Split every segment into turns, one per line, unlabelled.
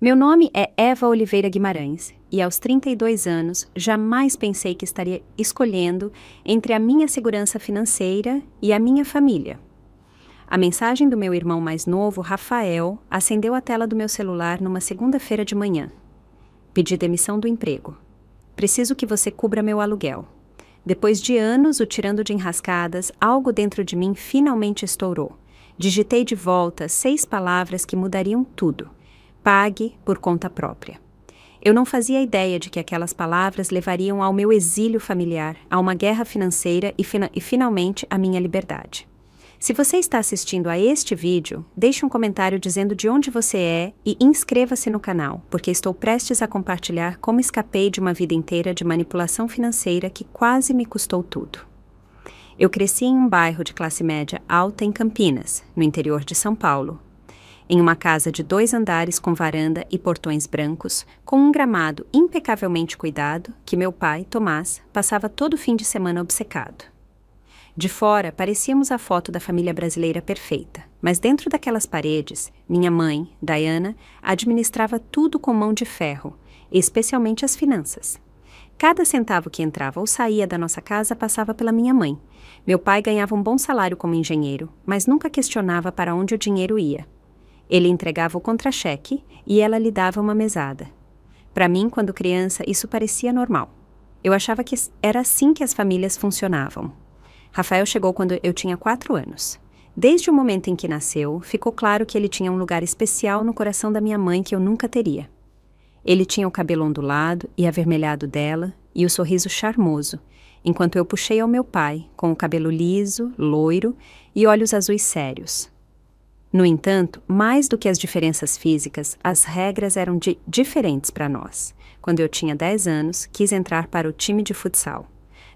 Meu nome é Eva Oliveira Guimarães e aos 32 anos jamais pensei que estaria escolhendo entre a minha segurança financeira e a minha família. A mensagem do meu irmão mais novo, Rafael, acendeu a tela do meu celular numa segunda-feira de manhã. Pedi demissão do emprego. Preciso que você cubra meu aluguel. Depois de anos o tirando de enrascadas, algo dentro de mim finalmente estourou. Digitei de volta 6 palavras que mudariam tudo. Pague por conta própria. Eu não fazia ideia de que aquelas palavras levariam ao meu exílio familiar, a uma guerra financeira e finalmente à minha liberdade. Se você está assistindo a este vídeo, deixe um comentário dizendo de onde você é e inscreva-se no canal, porque estou prestes a compartilhar como escapei de uma vida inteira de manipulação financeira que quase me custou tudo. Eu cresci em um bairro de classe média alta em Campinas, no interior de São Paulo, em uma casa de 2 andares com varanda e portões brancos, com um gramado impecavelmente cuidado que meu pai, Tomás, passava todo fim de semana obcecado. De fora, parecíamos a foto da família brasileira perfeita, mas dentro daquelas paredes, minha mãe, Diana, administrava tudo com mão de ferro, especialmente as finanças. Cada centavo que entrava ou saía da nossa casa passava pela minha mãe. Meu pai ganhava um bom salário como engenheiro, mas nunca questionava para onde o dinheiro ia. Ele entregava o contra-cheque e ela lhe dava uma mesada. Para mim, quando criança, isso parecia normal. Eu achava que era assim que as famílias funcionavam. Rafael chegou quando eu tinha 4 anos. Desde o momento em que nasceu, ficou claro que ele tinha um lugar especial no coração da minha mãe que eu nunca teria. Ele tinha o cabelo ondulado e avermelhado dela e o sorriso charmoso, enquanto eu puxei ao meu pai, com o cabelo liso, loiro e olhos azuis sérios. No entanto, mais do que as diferenças físicas, as regras eram diferentes para nós. Quando eu tinha 10 anos, quis entrar para o time de futsal.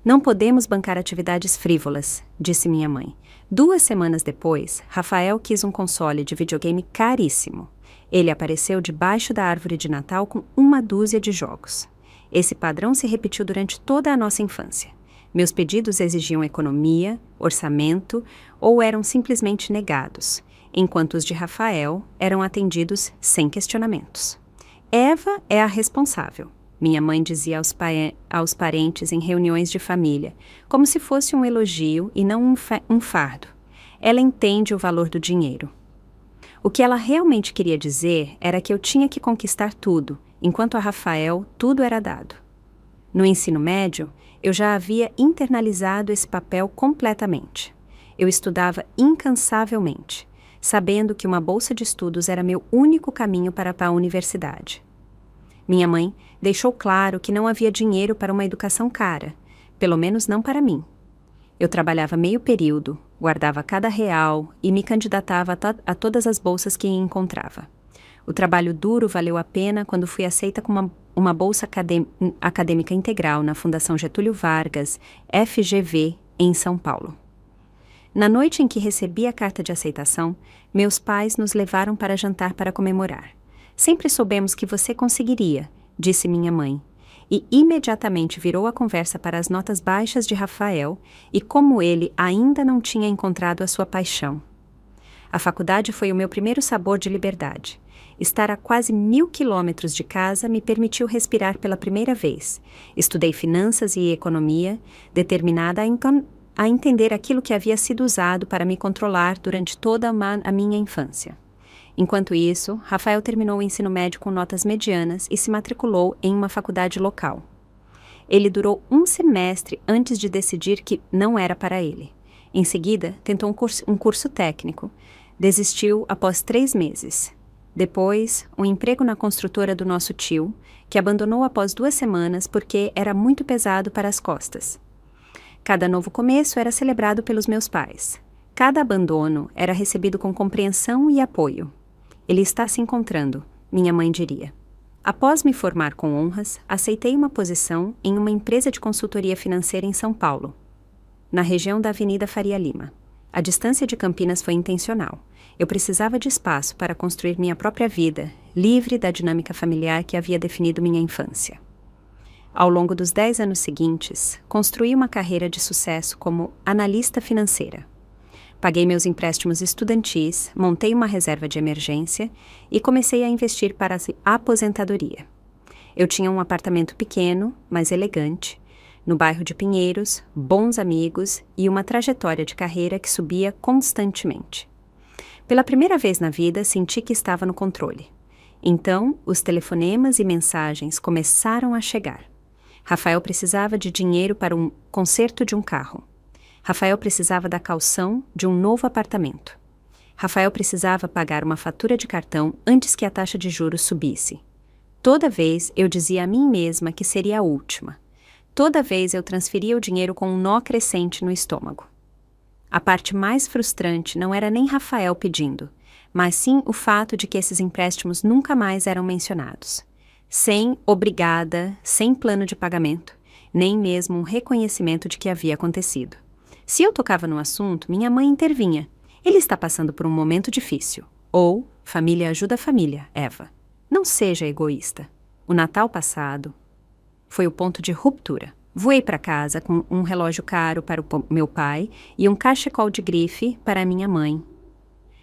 Não podemos bancar atividades frívolas, disse minha mãe. 2 semanas depois, Rafael quis um console de videogame caríssimo. Ele apareceu debaixo da árvore de Natal com 1 dúzia de jogos. Esse padrão se repetiu durante toda a nossa infância. Meus pedidos exigiam economia, orçamento ou eram simplesmente negados, enquanto os de Rafael eram atendidos sem questionamentos. Eva é a responsável, minha mãe dizia aos parentes em reuniões de família, como se fosse um elogio e não um fardo. Ela entende o valor do dinheiro. O que ela realmente queria dizer era que eu tinha que conquistar tudo, enquanto a Rafael tudo era dado. No ensino médio, eu já havia internalizado esse papel completamente. Eu estudava incansavelmente, sabendo que uma bolsa de estudos era meu único caminho para a universidade. Minha mãe deixou claro que não havia dinheiro para uma educação cara, pelo menos não para mim. Eu trabalhava meio período, guardava cada real e me candidatava a todas as bolsas que encontrava. O trabalho duro valeu a pena quando fui aceita com uma bolsa acadêmica integral na Fundação Getúlio Vargas, FGV, em São Paulo. Na noite em que recebi a carta de aceitação, meus pais nos levaram para jantar para comemorar. Sempre soubemos que você conseguiria, disse minha mãe, e imediatamente virou a conversa para as notas baixas de Rafael e como ele ainda não tinha encontrado a sua paixão. A faculdade foi o meu primeiro sabor de liberdade. Estar a quase 1000 quilômetros de casa me permitiu respirar pela primeira vez. Estudei finanças e economia, determinada a entender aquilo que havia sido usado para me controlar durante toda a minha infância. Enquanto isso, Rafael terminou o ensino médio com notas medianas e se matriculou em uma faculdade local. Ele durou 1 semestre antes de decidir que não era para ele. Em seguida, tentou um curso técnico. Desistiu após 3 meses. Depois, um emprego na construtora do nosso tio, que abandonou após 2 semanas porque era muito pesado para as costas. Cada novo começo era celebrado pelos meus pais. Cada abandono era recebido com compreensão e apoio. Ele está se encontrando, minha mãe diria. Após me formar com honras, aceitei uma posição em uma empresa de consultoria financeira em São Paulo, na região da Avenida Faria Lima. A distância de Campinas foi intencional. Eu precisava de espaço para construir minha própria vida, livre da dinâmica familiar que havia definido minha infância. Ao longo dos 10 anos seguintes, construí uma carreira de sucesso como analista financeira. Paguei meus empréstimos estudantis, montei uma reserva de emergência e comecei a investir para a aposentadoria. Eu tinha um apartamento pequeno, mas elegante, no bairro de Pinheiros, bons amigos e uma trajetória de carreira que subia constantemente. Pela primeira vez na vida, senti que estava no controle. Então, os telefonemas e mensagens começaram a chegar. Rafael precisava de dinheiro para um conserto de um carro. Rafael precisava da caução de um novo apartamento. Rafael precisava pagar uma fatura de cartão antes que a taxa de juros subisse. Toda vez eu dizia a mim mesma que seria a última. Toda vez eu transferia o dinheiro com um nó crescente no estômago. A parte mais frustrante não era nem Rafael pedindo, mas sim o fato de que esses empréstimos nunca mais eram mencionados. Sem obrigada, sem plano de pagamento, nem mesmo um reconhecimento de que havia acontecido. Se eu tocava no assunto, minha mãe intervinha. Ele está passando por um momento difícil. Ou, família ajuda a família, Eva. Não seja egoísta. O Natal passado foi o ponto de ruptura. Voei para casa com um relógio caro para o meu pai e um cachecol de grife para a minha mãe.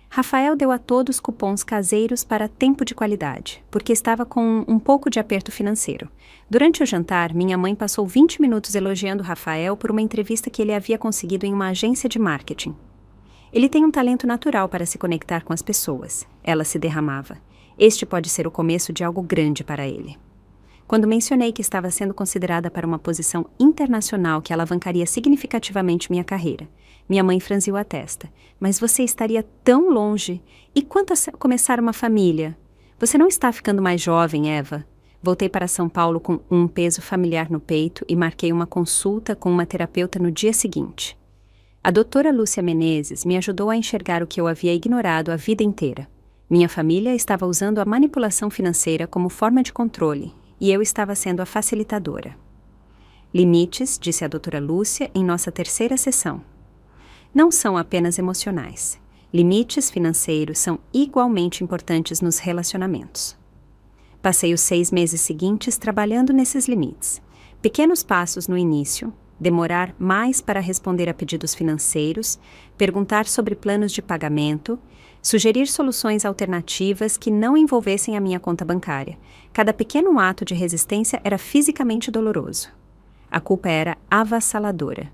Rafael deu a todos cupons caseiros para tempo de qualidade, porque estava com um pouco de aperto financeiro. Durante o jantar, minha mãe passou 20 minutos elogiando Rafael por uma entrevista que ele havia conseguido em uma agência de marketing. Ele tem um talento natural para se conectar com as pessoas. Ela se derramava. Este pode ser o começo de algo grande para ele. Quando mencionei que estava sendo considerada para uma posição internacional que alavancaria significativamente minha carreira, minha mãe franziu a testa. Mas você estaria tão longe. E quanto a começar uma família? Você não está ficando mais jovem, Eva. Voltei para São Paulo com um peso familiar no peito e marquei uma consulta com uma terapeuta no dia seguinte. A doutora Lúcia Menezes me ajudou a enxergar o que eu havia ignorado a vida inteira. Minha família estava usando a manipulação financeira como forma de controle e eu estava sendo a facilitadora. Limites, disse a doutora Lúcia em nossa terceira sessão, não são apenas emocionais. Limites financeiros são igualmente importantes nos relacionamentos. Passei os 6 meses seguintes trabalhando nesses limites. Pequenos passos no início, demorar mais para responder a pedidos financeiros, perguntar sobre planos de pagamento, sugerir soluções alternativas que não envolvessem a minha conta bancária. Cada pequeno ato de resistência era fisicamente doloroso. A culpa era avassaladora.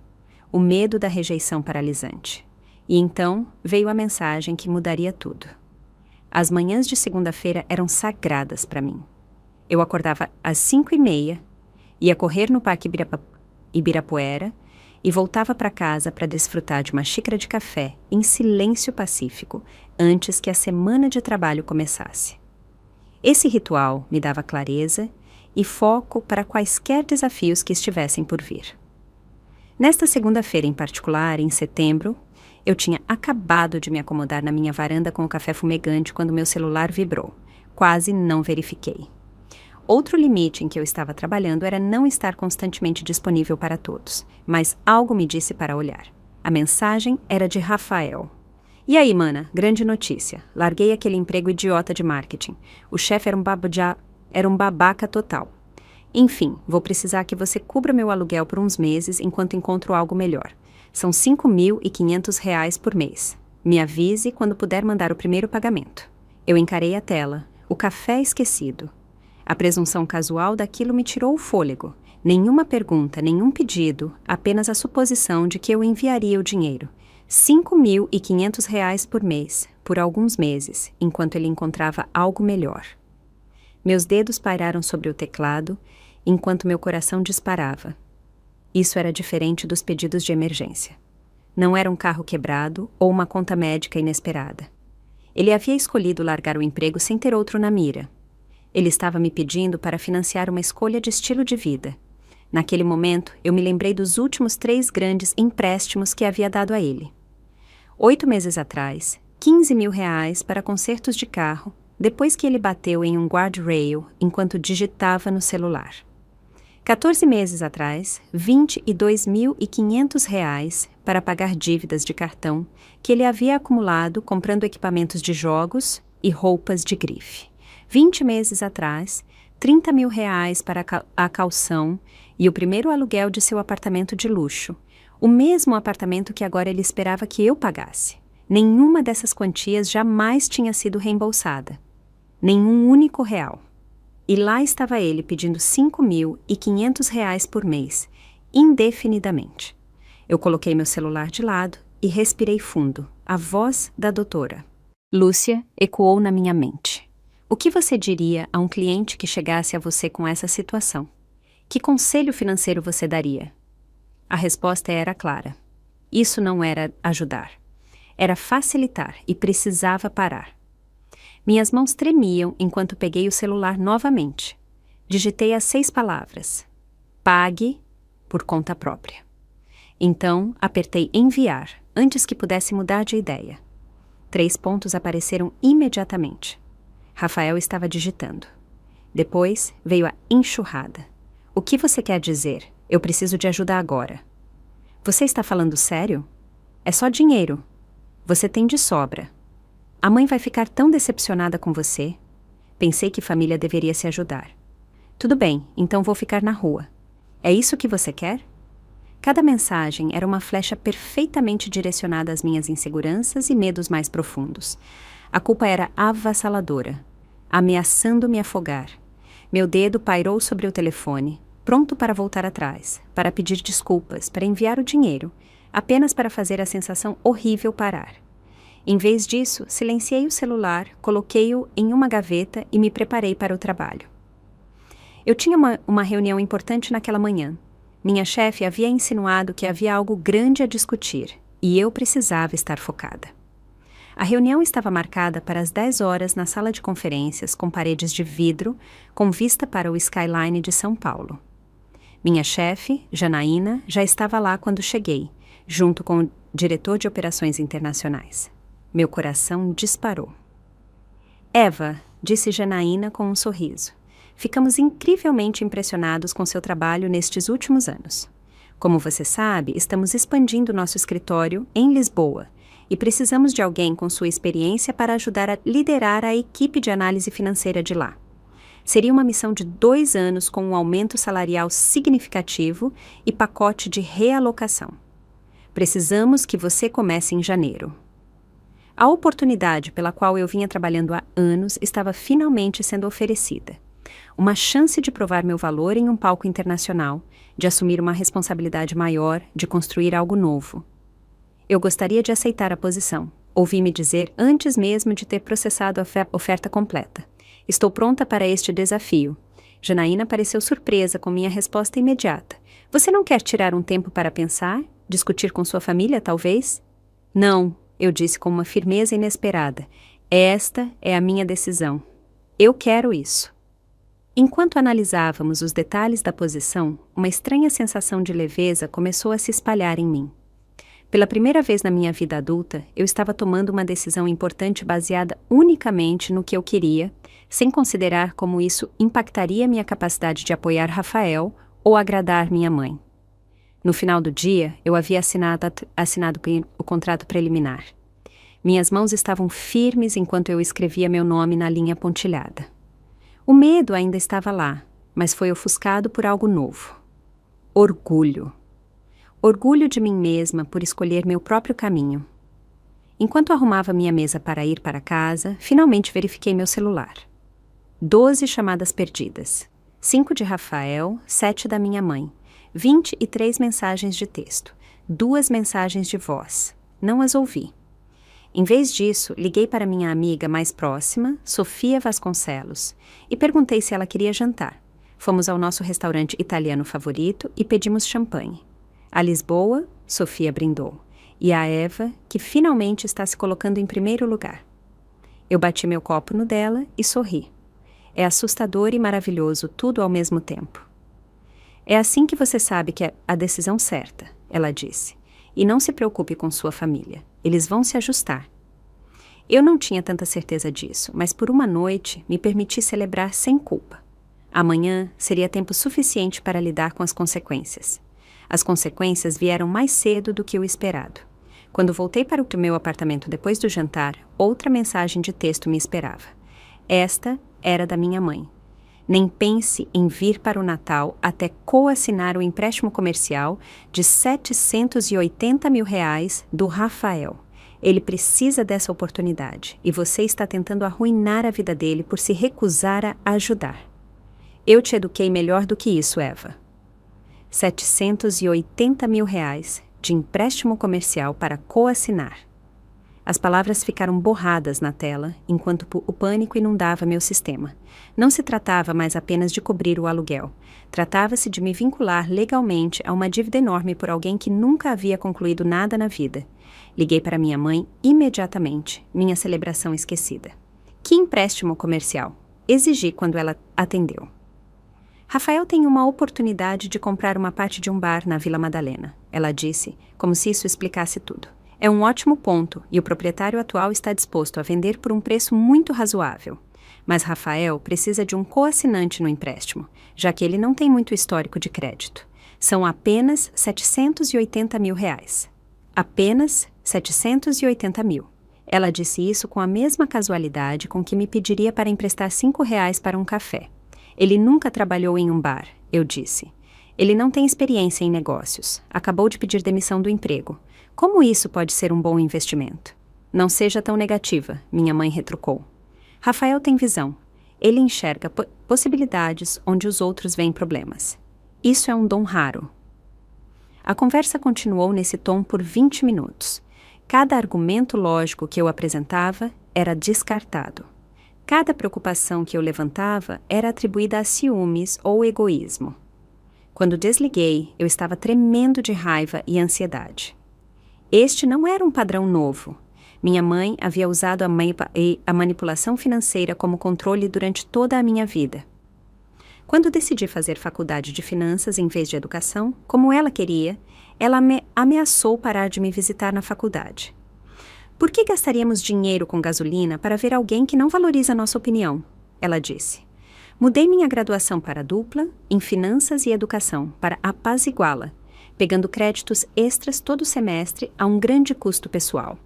O medo da rejeição paralisante. E então veio a mensagem que mudaria tudo. As manhãs de segunda-feira eram sagradas para mim. Eu acordava às 5h30, ia correr no Parque Ibirapuera e voltava para casa para desfrutar de uma xícara de café em silêncio pacífico antes que a semana de trabalho começasse. Esse ritual me dava clareza e foco para quaisquer desafios que estivessem por vir. Nesta segunda-feira em particular, em setembro, eu tinha acabado de me acomodar na minha varanda com o café fumegante quando meu celular vibrou. Quase não verifiquei. Outro limite em que eu estava trabalhando era não estar constantemente disponível para todos, mas algo me disse para olhar. A mensagem era de Rafael. E aí, mana, grande notícia. Larguei aquele emprego idiota de marketing. O chefe era um babaca total. Enfim, vou precisar que você cubra meu aluguel por uns meses enquanto encontro algo melhor. São R$5.500 por mês. Me avise quando puder mandar o primeiro pagamento. Eu encarei a tela, o café esquecido. A presunção casual daquilo me tirou o fôlego. Nenhuma pergunta, nenhum pedido, apenas a suposição de que eu enviaria o dinheiro. R$5.500 por mês, por alguns meses, enquanto ele encontrava algo melhor. Meus dedos pairaram sobre o teclado, enquanto meu coração disparava. Isso era diferente dos pedidos de emergência. Não era um carro quebrado ou uma conta médica inesperada. Ele havia escolhido largar o emprego sem ter outro na mira. Ele estava me pedindo para financiar uma escolha de estilo de vida. Naquele momento, eu me lembrei dos últimos 3 grandes empréstimos que havia dado a ele. 8 meses atrás, R$15.000 para consertos de carro, depois que ele bateu em um guardrail enquanto digitava no celular. 14 meses atrás, R$22.500 para pagar dívidas de cartão que ele havia acumulado comprando equipamentos de jogos e roupas de grife. 20 meses atrás, R$30.000 para a caução e o primeiro aluguel de seu apartamento de luxo. O mesmo apartamento que agora ele esperava que eu pagasse. Nenhuma dessas quantias jamais tinha sido reembolsada. Nenhum único real. E lá estava ele pedindo R$ 5.500 por mês, indefinidamente. Eu coloquei meu celular de lado e respirei fundo. A voz da doutora Lúcia ecoou na minha mente. O que você diria a um cliente que chegasse a você com essa situação? Que conselho financeiro você daria? A resposta era clara. Isso não era ajudar. Era facilitar e precisava parar. Minhas mãos tremiam enquanto peguei o celular novamente. Digitei as 6 palavras. Pague por conta própria. Então, apertei enviar, antes que pudesse mudar de ideia. 3 pontos apareceram imediatamente. Rafael estava digitando. Depois veio a enxurrada. O que você quer dizer? Eu preciso de ajuda agora. Você está falando sério? É só dinheiro. Você tem de sobra. A mãe vai ficar tão decepcionada com você. Pensei que família deveria se ajudar. Tudo bem, então vou ficar na rua. É isso que você quer? Cada mensagem era uma flecha perfeitamente direcionada às minhas inseguranças e medos mais profundos. A culpa era avassaladora, ameaçando me afogar. Meu dedo pairou sobre o telefone, pronto para voltar atrás, para pedir desculpas, para enviar o dinheiro, apenas para fazer a sensação horrível parar. Em vez disso, silenciei o celular, coloquei-o em uma gaveta e me preparei para o trabalho. Eu tinha uma reunião importante naquela manhã. Minha chefe havia insinuado que havia algo grande a discutir, e eu precisava estar focada. A reunião estava marcada para as 10 horas na sala de conferências com paredes de vidro, com vista para o skyline de São Paulo. Minha chefe, Janaína, já estava lá quando cheguei, junto com o diretor de operações internacionais. Meu coração disparou. Eva, disse Janaína com um sorriso. Ficamos incrivelmente impressionados com seu trabalho nestes últimos anos. Como você sabe, estamos expandindo nosso escritório em Lisboa e precisamos de alguém com sua experiência para ajudar a liderar a equipe de análise financeira de lá. Seria uma missão de 2 anos com um aumento salarial significativo e pacote de realocação. Precisamos que você comece em janeiro. A oportunidade pela qual eu vinha trabalhando há anos estava finalmente sendo oferecida. Uma chance de provar meu valor em um palco internacional, de assumir uma responsabilidade maior, de construir algo novo. Eu gostaria de aceitar a posição. Ouvi-me dizer antes mesmo de ter processado a oferta completa. Estou pronta para este desafio. Janaína pareceu surpresa com minha resposta imediata. Você não quer tirar um tempo para pensar? Discutir com sua família, talvez? Não, eu disse com uma firmeza inesperada. Esta é a minha decisão. Eu quero isso. Enquanto analisávamos os detalhes da posição, uma estranha sensação de leveza começou a se espalhar em mim. Pela primeira vez na minha vida adulta, eu estava tomando uma decisão importante baseada unicamente no que eu queria, sem considerar como isso impactaria minha capacidade de apoiar Rafael ou agradar minha mãe. No final do dia, eu havia assinado o contrato preliminar. Minhas mãos estavam firmes enquanto eu escrevia meu nome na linha pontilhada. O medo ainda estava lá, mas foi ofuscado por algo novo. Orgulho. Orgulho de mim mesma por escolher meu próprio caminho. Enquanto arrumava minha mesa para ir para casa, finalmente verifiquei meu celular. 12 chamadas perdidas. 5 de Rafael, 7 da minha mãe. 23 mensagens de texto. 2 mensagens de voz. Não as ouvi. Em vez disso, liguei para minha amiga mais próxima, Sofia Vasconcelos, e perguntei se ela queria jantar. Fomos ao nosso restaurante italiano favorito e pedimos champanhe. A Lisboa, Sofia brindou, e a Eva, que finalmente está se colocando em primeiro lugar. Eu bati meu copo no dela e sorri. É assustador e maravilhoso tudo ao mesmo tempo. É assim que você sabe que é a decisão certa, ela disse. E não se preocupe com sua família. Eles vão se ajustar. Eu não tinha tanta certeza disso, mas por uma noite me permiti celebrar sem culpa. Amanhã seria tempo suficiente para lidar com as consequências. As consequências vieram mais cedo do que o esperado. Quando voltei para o meu apartamento depois do jantar, outra mensagem de texto me esperava. Esta era da minha mãe. Nem pense em vir para o Natal até coassinar o empréstimo comercial de R$780 mil do Rafael. Ele precisa dessa oportunidade e você está tentando arruinar a vida dele por se recusar a ajudar. Eu te eduquei melhor do que isso, Eva. R$780 mil de empréstimo comercial para coassinar. As palavras ficaram borradas na tela, enquanto o pânico inundava meu sistema. Não se tratava mais apenas de cobrir o aluguel. Tratava-se de me vincular legalmente a uma dívida enorme por alguém que nunca havia concluído nada na vida. Liguei para minha mãe imediatamente, minha celebração esquecida. Que empréstimo comercial? Exigi quando ela atendeu. Rafael tem uma oportunidade de comprar uma parte de um bar na Vila Madalena, ela disse, como se isso explicasse tudo. É um ótimo ponto e o proprietário atual está disposto a vender por um preço muito razoável. Mas Rafael precisa de um coassinante no empréstimo, já que ele não tem muito histórico de crédito. São apenas R$780 mil. Apenas R$780 mil. Ela disse isso com a mesma casualidade com que me pediria para emprestar R$5 para um café. Ele nunca trabalhou em um bar, eu disse. Ele não tem experiência em negócios. Acabou de pedir demissão do emprego. Como isso pode ser um bom investimento? Não seja tão negativa, minha mãe retrucou. Rafael tem visão. Ele enxerga possibilidades onde os outros veem problemas. Isso é um dom raro. A conversa continuou nesse tom por 20 minutos. Cada argumento lógico que eu apresentava era descartado. Cada preocupação que eu levantava era atribuída a ciúmes ou egoísmo. Quando desliguei, eu estava tremendo de raiva e ansiedade. Este não era um padrão novo. Minha mãe havia usado a manipulação financeira como controle durante toda a minha vida. Quando decidi fazer faculdade de finanças em vez de educação, como ela queria, ela me ameaçou parar de me visitar na faculdade. Por que gastaríamos dinheiro com gasolina para ver alguém que não valoriza nossa opinião? Ela disse. Mudei minha graduação para dupla, em finanças e educação, para apaziguá-la, pegando créditos extras todo semestre a um grande custo pessoal.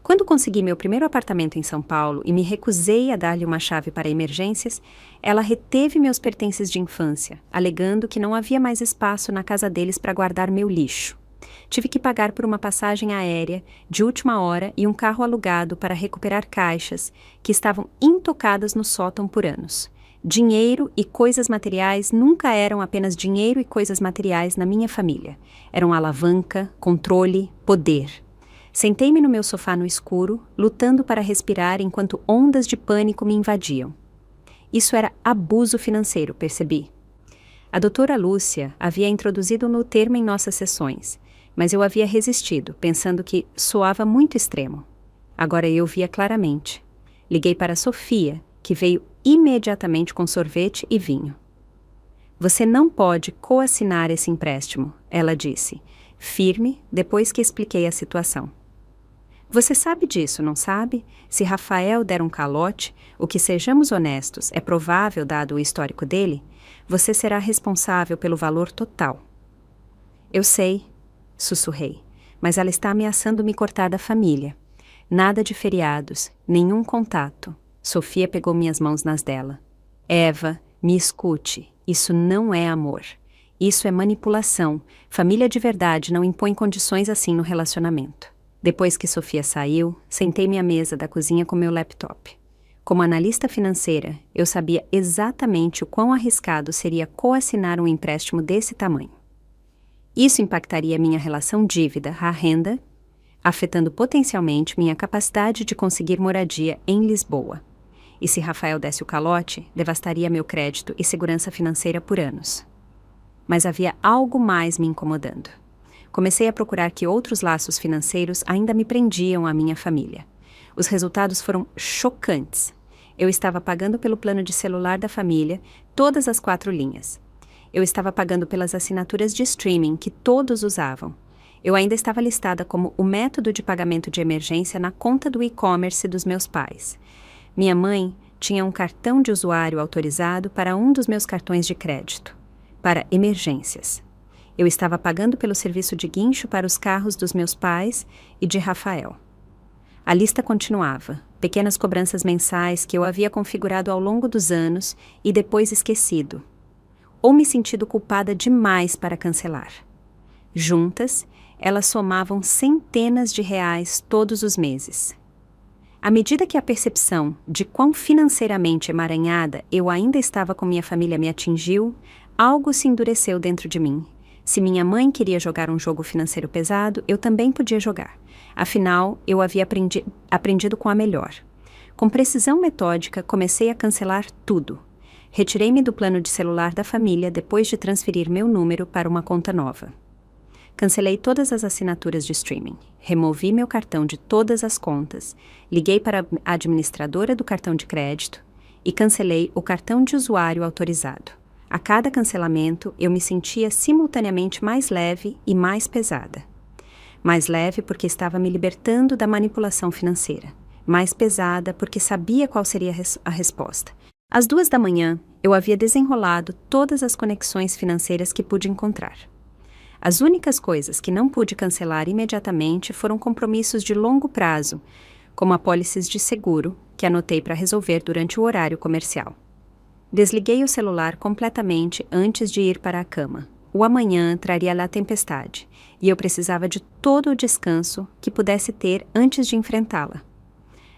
Quando consegui meu primeiro apartamento em São Paulo e me recusei a dar-lhe uma chave para emergências, ela reteve meus pertences de infância, alegando que não havia mais espaço na casa deles para guardar meu lixo. Tive que pagar por uma passagem aérea de última hora e um carro alugado para recuperar caixas que estavam intocadas no sótão por anos. Dinheiro e coisas materiais nunca eram apenas dinheiro e coisas materiais na minha família. Eram alavanca, controle, poder. Sentei-me no meu sofá no escuro, lutando para respirar enquanto ondas de pânico me invadiam. Isso era abuso financeiro, percebi. A doutora Lúcia havia introduzido no termo em nossas sessões, mas eu havia resistido, pensando que soava muito extremo. Agora eu via claramente. Liguei para Sofia, que veio imediatamente com sorvete e vinho. Você não pode coassinar esse empréstimo, ela disse, firme, depois que expliquei a situação. Você sabe disso, não sabe? Se Rafael der um calote, o que, sejamos honestos, é provável dado o histórico dele, você será responsável pelo valor total. Eu sei, sussurrei, mas ela está ameaçando me cortar da família. Nada de feriados, nenhum contato. Sofia pegou minhas mãos nas dela. Eva, me escute, isso não é amor. Isso é manipulação. Família de verdade não impõe condições assim no relacionamento. Depois que Sofia saiu, sentei-me à mesa da cozinha com meu laptop. Como analista financeira, eu sabia exatamente o quão arriscado seria coassinar um empréstimo desse tamanho. Isso impactaria minha relação dívida à renda, afetando potencialmente minha capacidade de conseguir moradia em Lisboa. E se Rafael desse o calote, devastaria meu crédito e segurança financeira por anos. Mas havia algo mais me incomodando. Comecei a procurar que outros laços financeiros ainda me prendiam à minha família. Os resultados foram chocantes. Eu estava pagando pelo plano de celular da família, todas as 4 linhas. Eu estava pagando pelas assinaturas de streaming que todos usavam. Eu ainda estava listada como o método de pagamento de emergência na conta do e-commerce dos meus pais. Minha mãe tinha um cartão de usuário autorizado para um dos meus cartões de crédito, para emergências. Eu estava pagando pelo serviço de guincho para os carros dos meus pais e de Rafael. A lista continuava. pequenas cobranças mensais que eu havia configurado ao longo dos anos e depois esquecido, ou me sentido culpada demais para cancelar. Juntas, elas somavam centenas de reais todos os meses. À medida que a percepção de quão financeiramente emaranhada eu ainda estava com minha família me atingiu, algo se endureceu dentro de mim. Se minha mãe queria jogar um jogo financeiro pesado, eu também podia jogar. Afinal, eu havia aprendido com a melhor. Com precisão metódica, comecei a cancelar tudo. Retirei-me do plano de celular da família depois de transferir meu número para uma conta nova. Cancelei todas as assinaturas de streaming, removi meu cartão de todas as contas, liguei para a administradora do cartão de crédito e cancelei o cartão de usuário autorizado. A cada cancelamento, eu me sentia simultaneamente mais leve e mais pesada. Mais leve porque estava me libertando da manipulação financeira. Mais pesada porque sabia qual seria a resposta. Às 2 da manhã, eu havia desenrolado todas as conexões financeiras que pude encontrar. As únicas coisas que não pude cancelar imediatamente foram compromissos de longo prazo, como apólices de seguro, que anotei para resolver durante o horário comercial. Desliguei o celular completamente antes de ir para a cama. O amanhã traria lá tempestade, e eu precisava de todo o descanso que pudesse ter antes de enfrentá-la.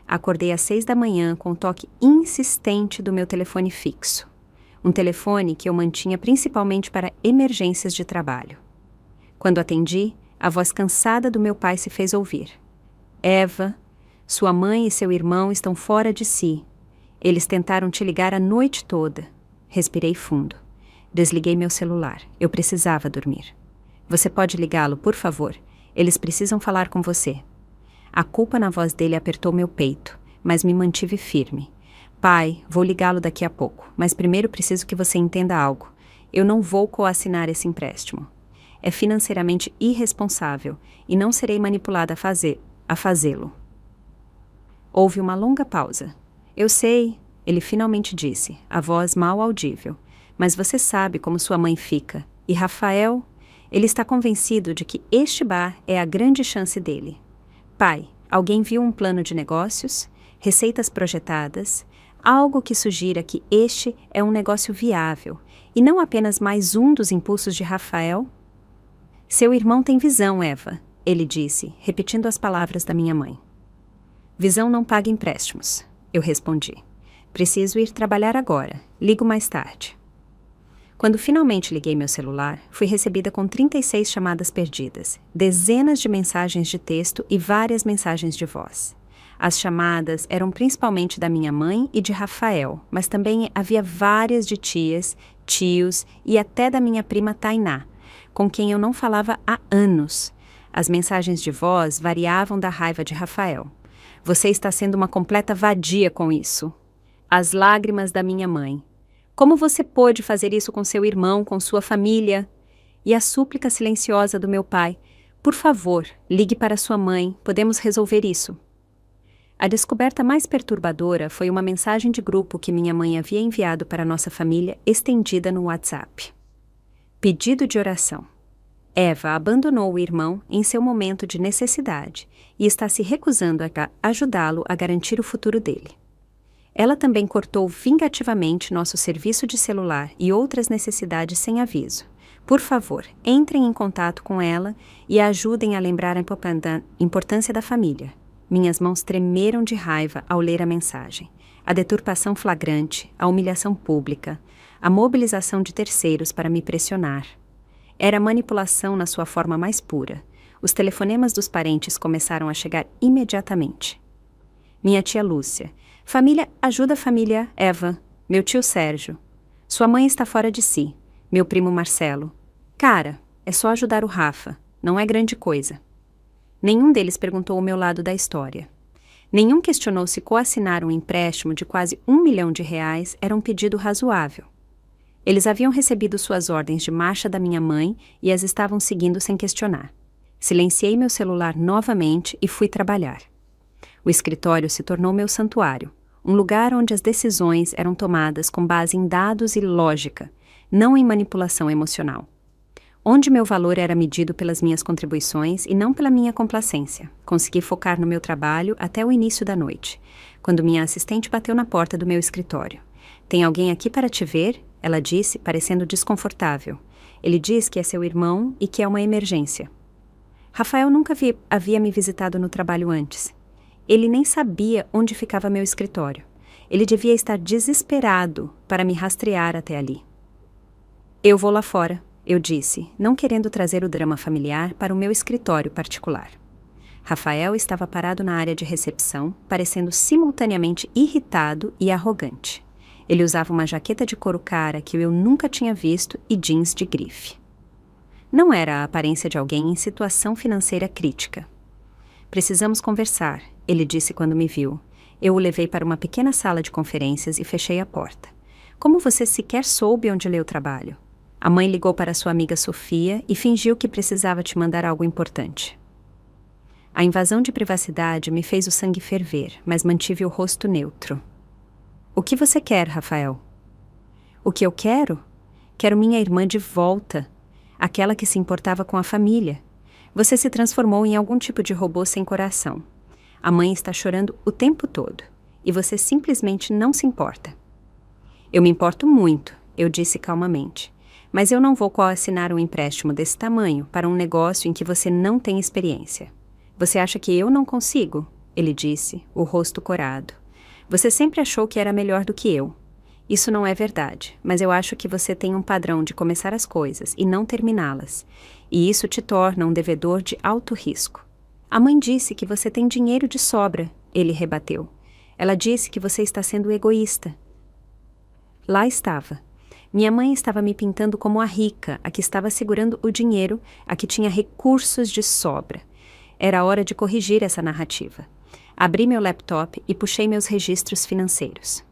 Acordei às 6 da manhã com o toque insistente do meu telefone fixo. Um telefone que eu mantinha principalmente para emergências de trabalho. Quando atendi, a voz cansada do meu pai se fez ouvir. Eva, sua mãe e seu irmão estão fora de si. Eles tentaram te ligar a noite toda. Respirei fundo. Desliguei meu celular. Eu precisava dormir. Você pode ligá-lo, por favor? Eles precisam falar com você. A culpa na voz dele apertou meu peito, mas me mantive firme. Pai, vou ligá-lo daqui a pouco, mas primeiro preciso que você entenda algo. Eu não vou coassinar esse empréstimo. É financeiramente irresponsável e não serei manipulada a fazê-lo. Houve uma longa pausa. Eu sei, ele finalmente disse, a voz mal audível. Mas você sabe como sua mãe fica. E Rafael, ele está convencido de que este bar é a grande chance dele. Pai, alguém viu um plano de negócios, receitas projetadas, algo que sugira que este é um negócio viável e não apenas mais um dos impulsos de Rafael? Seu irmão tem visão, Eva, ele disse, repetindo as palavras da minha mãe. Visão não paga empréstimos, eu respondi. Preciso ir trabalhar agora, ligo mais tarde. Quando finalmente liguei meu celular, fui recebida com 36 chamadas perdidas, dezenas de mensagens de texto e várias mensagens de voz. As chamadas eram principalmente da minha mãe e de Rafael, mas também havia várias de tias, tios e até da minha prima Tainá, com quem eu não falava há anos. As mensagens de voz variavam da raiva de Rafael. Você está sendo uma completa vadia com isso. As lágrimas da minha mãe. Como você pôde fazer isso com seu irmão, com sua família? E a súplica silenciosa do meu pai. Por favor, ligue para sua mãe, podemos resolver isso. A descoberta mais perturbadora foi uma mensagem de grupo que minha mãe havia enviado para nossa família estendida no WhatsApp. Pedido de oração. Eva abandonou o irmão em seu momento de necessidade e está se recusando a ajudá-lo a garantir o futuro dele. Ela também cortou vingativamente nosso serviço de celular e outras necessidades sem aviso. Por favor, entrem em contato com ela e a ajudem a lembrar a importância da família. Minhas mãos tremeram de raiva ao ler a mensagem. A deturpação flagrante, a humilhação pública, a mobilização de terceiros para me pressionar. Era manipulação na sua forma mais pura. Os telefonemas dos parentes começaram a chegar imediatamente. Minha tia Lúcia. Família, ajuda a família Eva. Meu tio Sérgio. Sua mãe está fora de si. Meu primo Marcelo. Cara, é só ajudar o Rafa. Não é grande coisa. Nenhum deles perguntou o meu lado da história. Nenhum questionou se coassinar um empréstimo de quase R$1 milhão era um pedido razoável. Eles haviam recebido suas ordens de marcha da minha mãe e as estavam seguindo sem questionar. Silenciei meu celular novamente e fui trabalhar. O escritório se tornou meu santuário, um lugar onde as decisões eram tomadas com base em dados e lógica, não em manipulação emocional. onde meu valor era medido pelas minhas contribuições e não pela minha complacência. Consegui focar no meu trabalho até o início da noite, quando minha assistente bateu na porta do meu escritório. Tem alguém aqui para te ver? Ela disse, parecendo desconfortável. Ele diz que é seu irmão e que é uma emergência. Rafael nunca havia me visitado no trabalho antes. Ele nem sabia onde ficava meu escritório. Ele devia estar desesperado para me rastrear até ali. Eu vou lá fora, eu disse, não querendo trazer o drama familiar para o meu escritório particular. Rafael estava parado na área de recepção, parecendo simultaneamente irritado e arrogante. Ele usava uma jaqueta de couro cara que eu nunca tinha visto e jeans de grife. Não era a aparência de alguém em situação financeira crítica. Precisamos conversar, ele disse quando me viu. Eu o levei para uma pequena sala de conferências e fechei a porta. Como você sequer soube onde eu trabalho? A mãe ligou para sua amiga Sofia e fingiu que precisava te mandar algo importante. A invasão de privacidade me fez o sangue ferver, mas mantive o rosto neutro. O que você quer, Rafael? O que eu quero? Quero minha irmã de volta, aquela que se importava com a família. Você se transformou em algum tipo de robô sem coração. A mãe está chorando o tempo todo, e você simplesmente não se importa. Eu me importo muito, eu disse calmamente, mas eu não vou coassinar um empréstimo desse tamanho para um negócio em que você não tem experiência. Você acha que eu não consigo? Ele disse, o rosto corado. Você sempre achou que era melhor do que eu. Isso não é verdade, mas eu acho que você tem um padrão de começar as coisas e não terminá-las, e isso te torna um devedor de alto risco. A mãe disse que você tem dinheiro de sobra, ele rebateu. Ela disse que você está sendo egoísta. Lá estava. Minha mãe estava me pintando como a rica, a que estava segurando o dinheiro, a que tinha recursos de sobra. Era hora de corrigir essa narrativa. Abri meu laptop e puxei meus registros financeiros.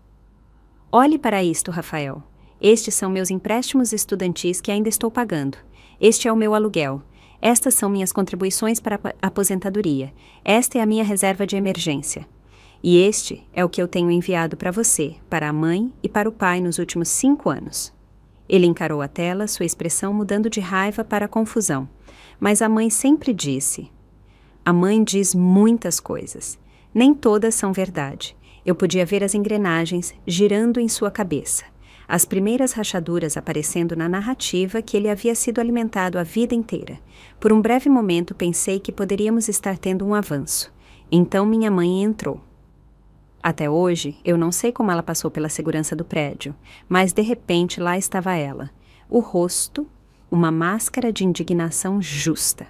Olhe para isto, Rafael. Estes são meus empréstimos estudantis que ainda estou pagando. Este é o meu aluguel. Estas são minhas contribuições para a aposentadoria. Esta é a minha reserva de emergência. E este é o que eu tenho enviado para você, para a mãe e para o pai nos últimos 5 anos. Ele encarou a tela, sua expressão mudando de raiva para confusão. Mas a mãe sempre disse. A mãe diz muitas coisas. Nem todas são verdade. Eu podia ver as engrenagens girando em sua cabeça. As primeiras rachaduras aparecendo na narrativa que ele havia sido alimentado a vida inteira. Por um breve momento pensei que poderíamos estar tendo um avanço. Então minha mãe entrou. Até hoje, eu não sei como ela passou pela segurança do prédio, mas de repente lá estava ela. O rosto, uma máscara de indignação justa.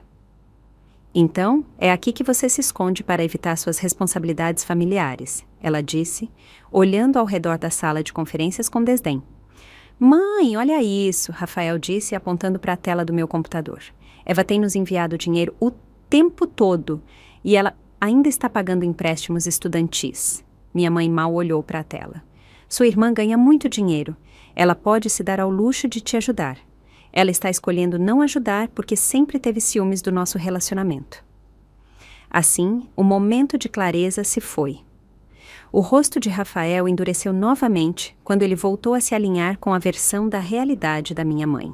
Então, é aqui que você se esconde para evitar suas responsabilidades familiares, ela disse, olhando ao redor da sala de conferências com desdém. Mãe, olha isso, Rafael disse, apontando para a tela do meu computador. Eva tem nos enviado dinheiro o tempo todo e ela ainda está pagando empréstimos estudantis. Minha mãe mal olhou para a tela. Sua irmã ganha muito dinheiro. Ela pode se dar ao luxo de te ajudar. Ela está escolhendo não ajudar porque sempre teve ciúmes do nosso relacionamento. Assim, o momento de clareza se foi. O rosto de Rafael endureceu novamente quando ele voltou a se alinhar com a versão da realidade da minha mãe.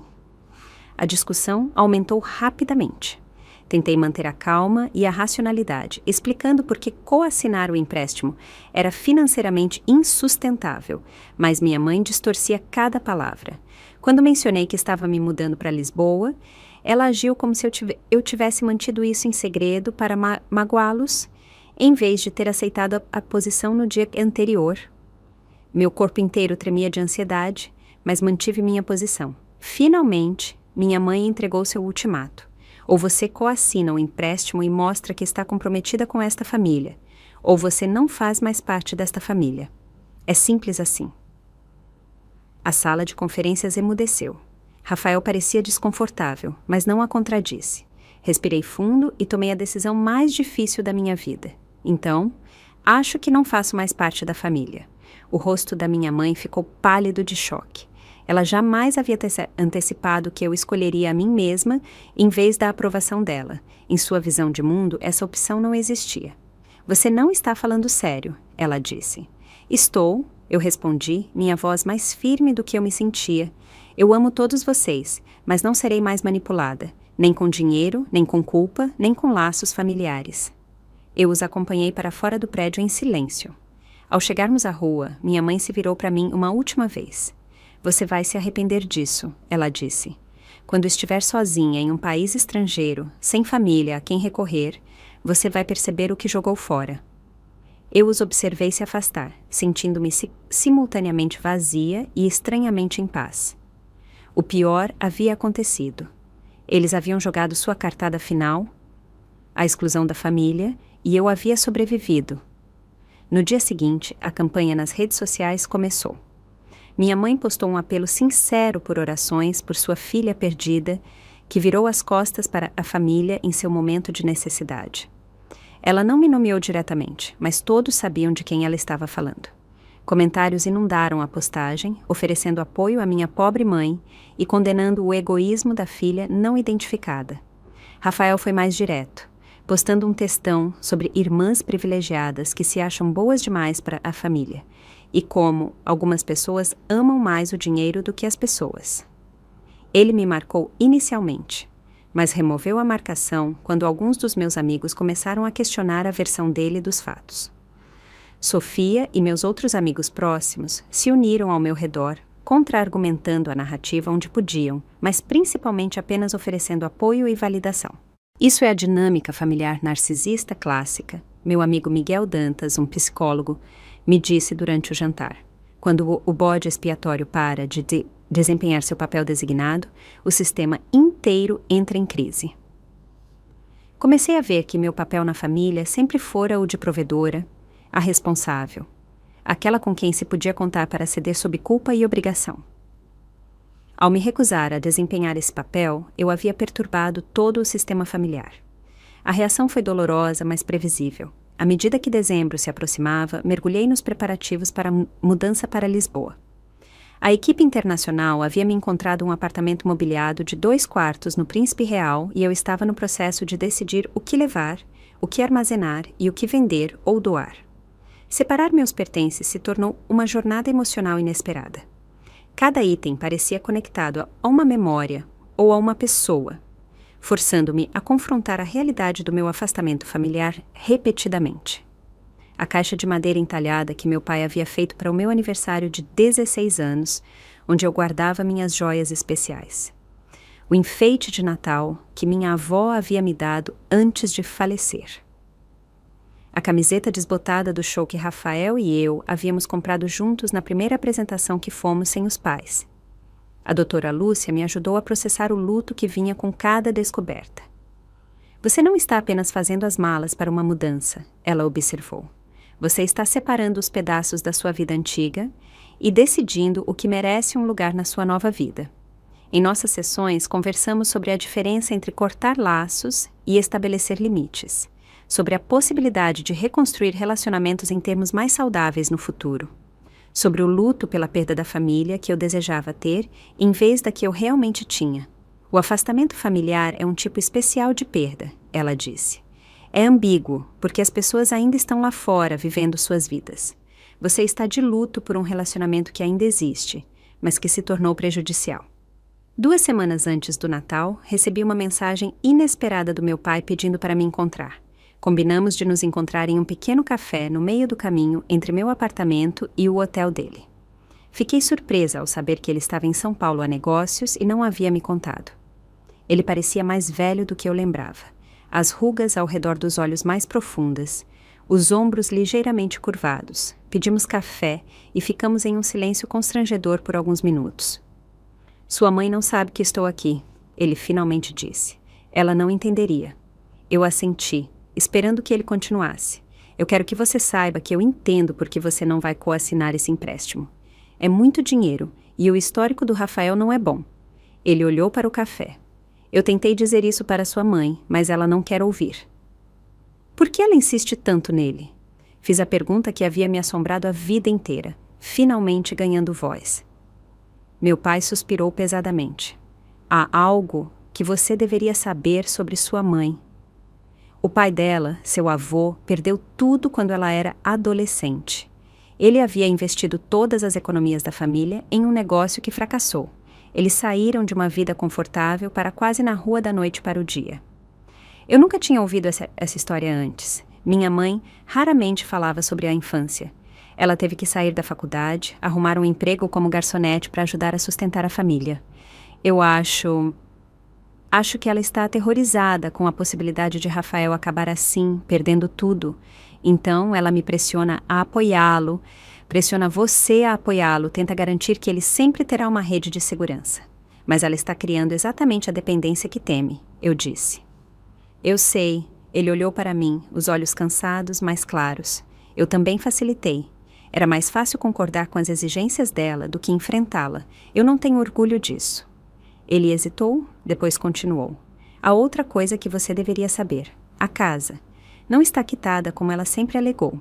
A discussão aumentou rapidamente. Tentei manter a calma e a racionalidade, explicando por que coassinar o empréstimo era financeiramente insustentável, mas minha mãe distorcia cada palavra. Quando mencionei que estava me mudando para Lisboa, ela agiu como se eu tivesse mantido isso em segredo para magoá-los, em vez de ter aceitado a posição no dia anterior. Meu corpo inteiro tremia de ansiedade, mas mantive minha posição. Finalmente, minha mãe entregou seu ultimato. Ou você coassina o empréstimo e mostra que está comprometida com esta família, ou você não faz mais parte desta família. É simples assim. A sala de conferências emudeceu. Rafael parecia desconfortável, mas não a contradisse. Respirei fundo e tomei a decisão mais difícil da minha vida. Então, acho que não faço mais parte da família. O rosto da minha mãe ficou pálido de choque. Ela jamais havia antecipado que eu escolheria a mim mesma em vez da aprovação dela. Em sua visão de mundo, essa opção não existia. Você não está falando sério, ela disse. Estou, eu respondi, minha voz mais firme do que eu me sentia. Eu amo todos vocês, mas não serei mais manipulada, nem com dinheiro, nem com culpa, nem com laços familiares. Eu os acompanhei para fora do prédio em silêncio. Ao chegarmos à rua, minha mãe se virou para mim uma última vez. Você vai se arrepender disso, ela disse. Quando estiver sozinha em um país estrangeiro, sem família a quem recorrer, você vai perceber o que jogou fora. Eu os observei se afastar, sentindo-me simultaneamente vazia e estranhamente em paz. O pior havia acontecido. Eles haviam jogado sua cartada final, a exclusão da família, e eu havia sobrevivido. No dia seguinte, a campanha nas redes sociais começou. Minha mãe postou um apelo sincero por orações por sua filha perdida, que virou as costas para a família em seu momento de necessidade. Ela não me nomeou diretamente, mas todos sabiam de quem ela estava falando. Comentários inundaram a postagem, oferecendo apoio à minha pobre mãe e condenando o egoísmo da filha não identificada. Rafael foi mais direto, postando um textão sobre irmãs privilegiadas que se acham boas demais para a família, e como algumas pessoas amam mais o dinheiro do que as pessoas. Ele me marcou inicialmente, mas removeu a marcação quando alguns dos meus amigos começaram a questionar a versão dele dos fatos. Sofia e meus outros amigos próximos se uniram ao meu redor, contra-argumentando a narrativa onde podiam, mas principalmente apenas oferecendo apoio e validação. Isso é a dinâmica familiar narcisista clássica, meu amigo Miguel Dantas, um psicólogo, me disse durante o jantar. Quando o bode expiatório para de desempenhar seu papel designado, o sistema inteiro entra em crise. Comecei a ver que meu papel na família sempre fora o de provedora, a responsável, aquela com quem se podia contar para ceder sob culpa e obrigação. Ao me recusar a desempenhar esse papel, eu havia perturbado todo o sistema familiar. A reação foi dolorosa, mas previsível. À medida que dezembro se aproximava, mergulhei nos preparativos para a mudança para Lisboa. A equipe internacional havia me encontrado um apartamento mobiliado de 2 quartos no Príncipe Real e eu estava no processo de decidir o que levar, o que armazenar e o que vender ou doar. Separar meus pertences se tornou uma jornada emocional inesperada. Cada item parecia conectado a uma memória ou a uma pessoa, forçando-me a confrontar a realidade do meu afastamento familiar repetidamente. A caixa de madeira entalhada que meu pai havia feito para o meu aniversário de 16 anos, onde eu guardava minhas joias especiais. O enfeite de Natal que minha avó havia me dado antes de falecer. A camiseta desbotada do show que Rafael e eu havíamos comprado juntos na primeira apresentação que fomos sem os pais. A doutora Lúcia me ajudou a processar o luto que vinha com cada descoberta. Você não está apenas fazendo as malas para uma mudança, ela observou. Você está separando os pedaços da sua vida antiga e decidindo o que merece um lugar na sua nova vida. Em nossas sessões, conversamos sobre a diferença entre cortar laços e estabelecer limites, sobre a possibilidade de reconstruir relacionamentos em termos mais saudáveis no futuro, sobre o luto pela perda da família que eu desejava ter em vez da que eu realmente tinha. O afastamento familiar é um tipo especial de perda, ela disse. É ambíguo, porque as pessoas ainda estão lá fora vivendo suas vidas. Você está de luto por um relacionamento que ainda existe, mas que se tornou prejudicial. 2 semanas antes do Natal, recebi uma mensagem inesperada do meu pai pedindo para me encontrar. Combinamos de nos encontrar em um pequeno café no meio do caminho entre meu apartamento e o hotel dele. Fiquei surpresa ao saber que ele estava em São Paulo a negócios e não havia me contado. Ele parecia mais velho do que eu lembrava. As rugas ao redor dos olhos mais profundas, os ombros ligeiramente curvados. Pedimos café e ficamos em um silêncio constrangedor por alguns minutos. Sua mãe não sabe que estou aqui, ele finalmente disse. Ela não entenderia. Eu assenti, esperando que ele continuasse. Eu quero que você saiba que eu entendo por que você não vai coassinar esse empréstimo. É muito dinheiro e o histórico do Rafael não é bom. Ele olhou para o café. Eu tentei dizer isso para sua mãe, mas ela não quer ouvir. Por que ela insiste tanto nele? Fiz a pergunta que havia me assombrado a vida inteira, finalmente ganhando voz. Meu pai suspirou pesadamente. Há algo que você deveria saber sobre sua mãe. O pai dela, seu avô, perdeu tudo quando ela era adolescente. Ele havia investido todas as economias da família em um negócio que fracassou. Eles saíram de uma vida confortável para quase na rua da noite para o dia. Eu nunca tinha ouvido essa história antes. Minha mãe raramente falava sobre a infância. Ela teve que sair da faculdade, arrumar um emprego como garçonete para ajudar a sustentar a família. Eu acho que ela está aterrorizada com a possibilidade de Rafael acabar assim, perdendo tudo. Então, ela me pressiona a apoiá-lo, pressiona você a apoiá-lo, tenta garantir que ele sempre terá uma rede de segurança. Mas ela está criando exatamente a dependência que teme, eu disse. Eu sei, ele olhou para mim, os olhos cansados, mas claros. Eu também facilitei. Era mais fácil concordar com as exigências dela do que enfrentá-la. Eu não tenho orgulho disso. Ele hesitou, depois continuou. A outra coisa que você deveria saber. A casa. Não está quitada como ela sempre alegou.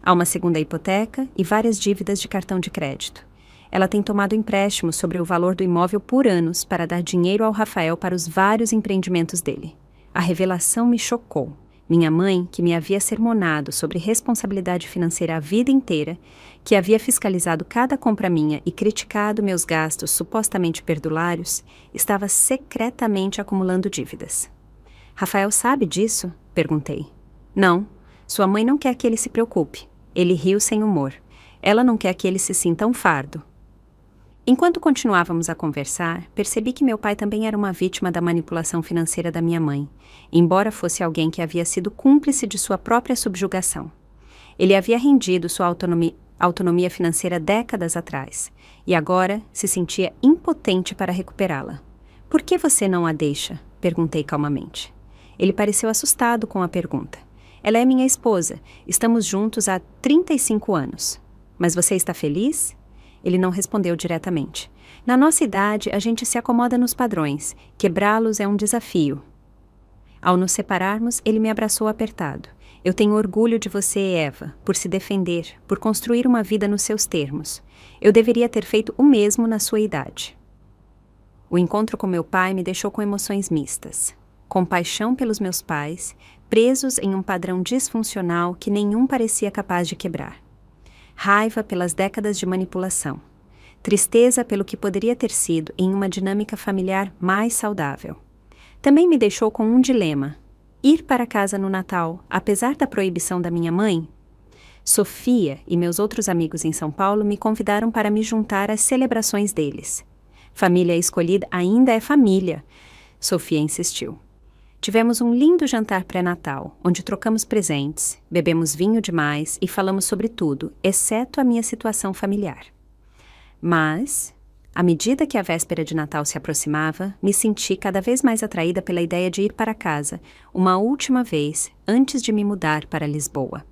Há uma segunda hipoteca e várias dívidas de cartão de crédito. Ela tem tomado empréstimos sobre o valor do imóvel por anos para dar dinheiro ao Rafael para os vários empreendimentos dele. A revelação me chocou. Minha mãe, que me havia sermonado sobre responsabilidade financeira a vida inteira, que havia fiscalizado cada compra minha e criticado meus gastos supostamente perdulários, estava secretamente acumulando dívidas. Rafael sabe disso? Perguntei. Não. Sua mãe não quer que ele se preocupe. Ele riu sem humor. Ela não quer que ele se sinta um fardo. Enquanto continuávamos a conversar, percebi que meu pai também era uma vítima da manipulação financeira da minha mãe, embora fosse alguém que havia sido cúmplice de sua própria subjugação. Ele havia rendido sua autonomia financeira décadas atrás, e agora se sentia impotente para recuperá-la. Por que você não a deixa? Perguntei calmamente. Ele pareceu assustado com a pergunta. Ela é minha esposa. Estamos juntos há 35 anos. Mas você está feliz? Ele não respondeu diretamente. Na nossa idade, a gente se acomoda nos padrões. Quebrá-los é um desafio. Ao nos separarmos, ele me abraçou apertado. Eu tenho orgulho de você, Eva, por se defender, por construir uma vida nos seus termos. Eu deveria ter feito o mesmo na sua idade. O encontro com meu pai me deixou com emoções mistas. Compaixão pelos meus pais, presos em um padrão disfuncional que nenhum parecia capaz de quebrar. Raiva pelas décadas de manipulação. Tristeza pelo que poderia ter sido em uma dinâmica familiar mais saudável. Também me deixou com um dilema. Ir para casa no Natal, apesar da proibição da minha mãe? Sofia e meus outros amigos em São Paulo me convidaram para me juntar às celebrações deles. Família escolhida ainda é família, Sofia insistiu. Tivemos um lindo jantar pré-natal, onde trocamos presentes, bebemos vinho demais e falamos sobre tudo, exceto a minha situação familiar. Mas, à medida que a véspera de Natal se aproximava, me senti cada vez mais atraída pela ideia de ir para casa, uma última vez, antes de me mudar para Lisboa.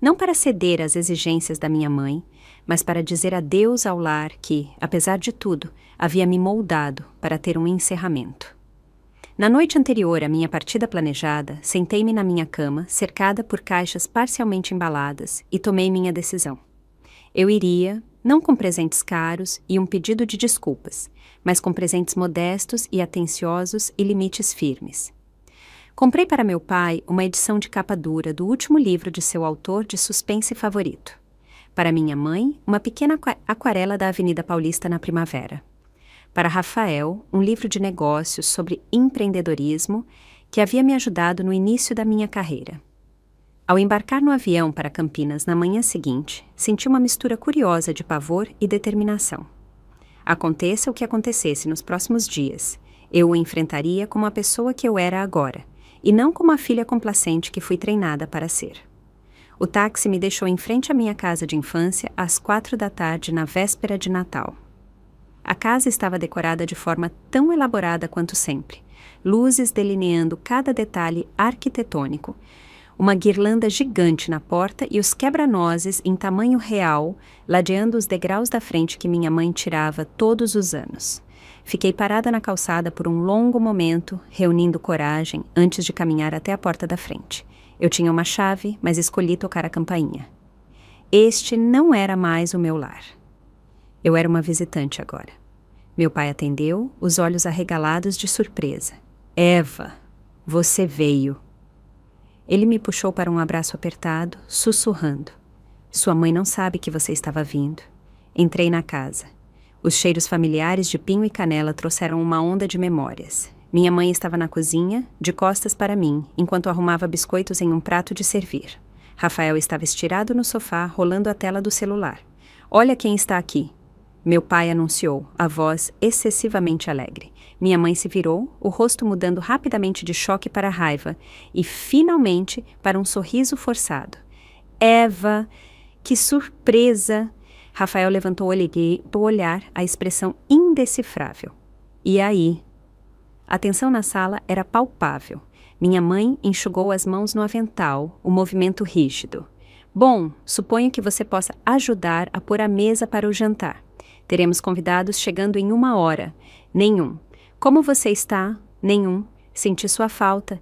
Não para ceder às exigências da minha mãe, mas para dizer adeus ao lar que, apesar de tudo, havia me moldado para ter um encerramento. Na noite anterior à minha partida planejada, sentei-me na minha cama, cercada por caixas parcialmente embaladas, e tomei minha decisão. Eu iria, não com presentes caros e um pedido de desculpas, mas com presentes modestos e atenciosos e limites firmes. Comprei para meu pai uma edição de capa dura do último livro de seu autor de suspense favorito. Para minha mãe, uma pequena aquarela da Avenida Paulista na primavera. Para Rafael, um livro de negócios sobre empreendedorismo que havia me ajudado no início da minha carreira. Ao embarcar no avião para Campinas na manhã seguinte, senti uma mistura curiosa de pavor e determinação. Aconteça o que acontecesse nos próximos dias, eu o enfrentaria como a pessoa que eu era agora, e não como a filha complacente que fui treinada para ser. O táxi me deixou em frente à minha casa de infância às 4 da tarde na véspera de Natal. A casa estava decorada de forma tão elaborada quanto sempre, luzes delineando cada detalhe arquitetônico, uma guirlanda gigante na porta e os quebra-nozes em tamanho real, ladeando os degraus da frente que minha mãe tirava todos os anos. Fiquei parada na calçada por um longo momento, reunindo coragem antes de caminhar até a porta da frente. Eu tinha uma chave, mas escolhi tocar a campainha. Este não era mais o meu lar. Eu era uma visitante agora. Meu pai atendeu, os olhos arregalados de surpresa. Eva, você veio. Ele me puxou para um abraço apertado, sussurrando. Sua mãe não sabe que você estava vindo. Entrei na casa. Os cheiros familiares de pinho e canela trouxeram uma onda de memórias. Minha mãe estava na cozinha, de costas para mim, enquanto arrumava biscoitos em um prato de servir. Rafael estava estirado no sofá, rolando a tela do celular. Olha quem está aqui. Meu pai anunciou, a voz excessivamente alegre. Minha mãe se virou, o rosto mudando rapidamente de choque para raiva, e, finalmente, para um sorriso forçado. Eva, que surpresa! Rafael levantou o olhar, a expressão indecifrável. E aí? A tensão na sala era palpável. Minha mãe enxugou as mãos no avental, o movimento rígido. Bom, suponho que você possa ajudar a pôr a mesa para o jantar. Teremos convidados chegando em 1 hora. Nenhum. Como você está? Nenhum. Senti sua falta.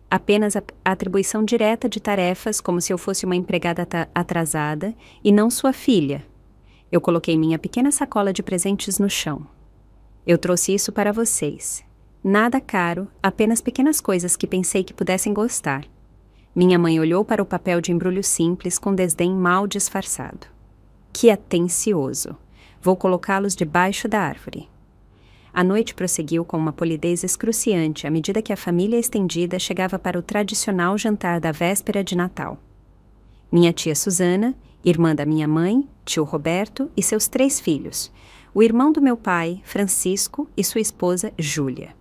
Apenas a atribuição direta de tarefas, como se eu fosse uma empregada atrasada, e não sua filha. Eu coloquei minha pequena sacola de presentes no chão. Eu trouxe isso para vocês. Nada caro, apenas pequenas coisas que pensei que pudessem gostar. Minha mãe olhou para o papel de embrulho simples com desdém mal disfarçado. Que atencioso! Vou colocá-los debaixo da árvore. A noite prosseguiu com uma polidez excruciante à medida que a família estendida chegava para o tradicional jantar da véspera de Natal. Minha tia Susana, irmã da minha mãe, tio Roberto e seus 3 filhos, o irmão do meu pai, Francisco, e sua esposa, Júlia.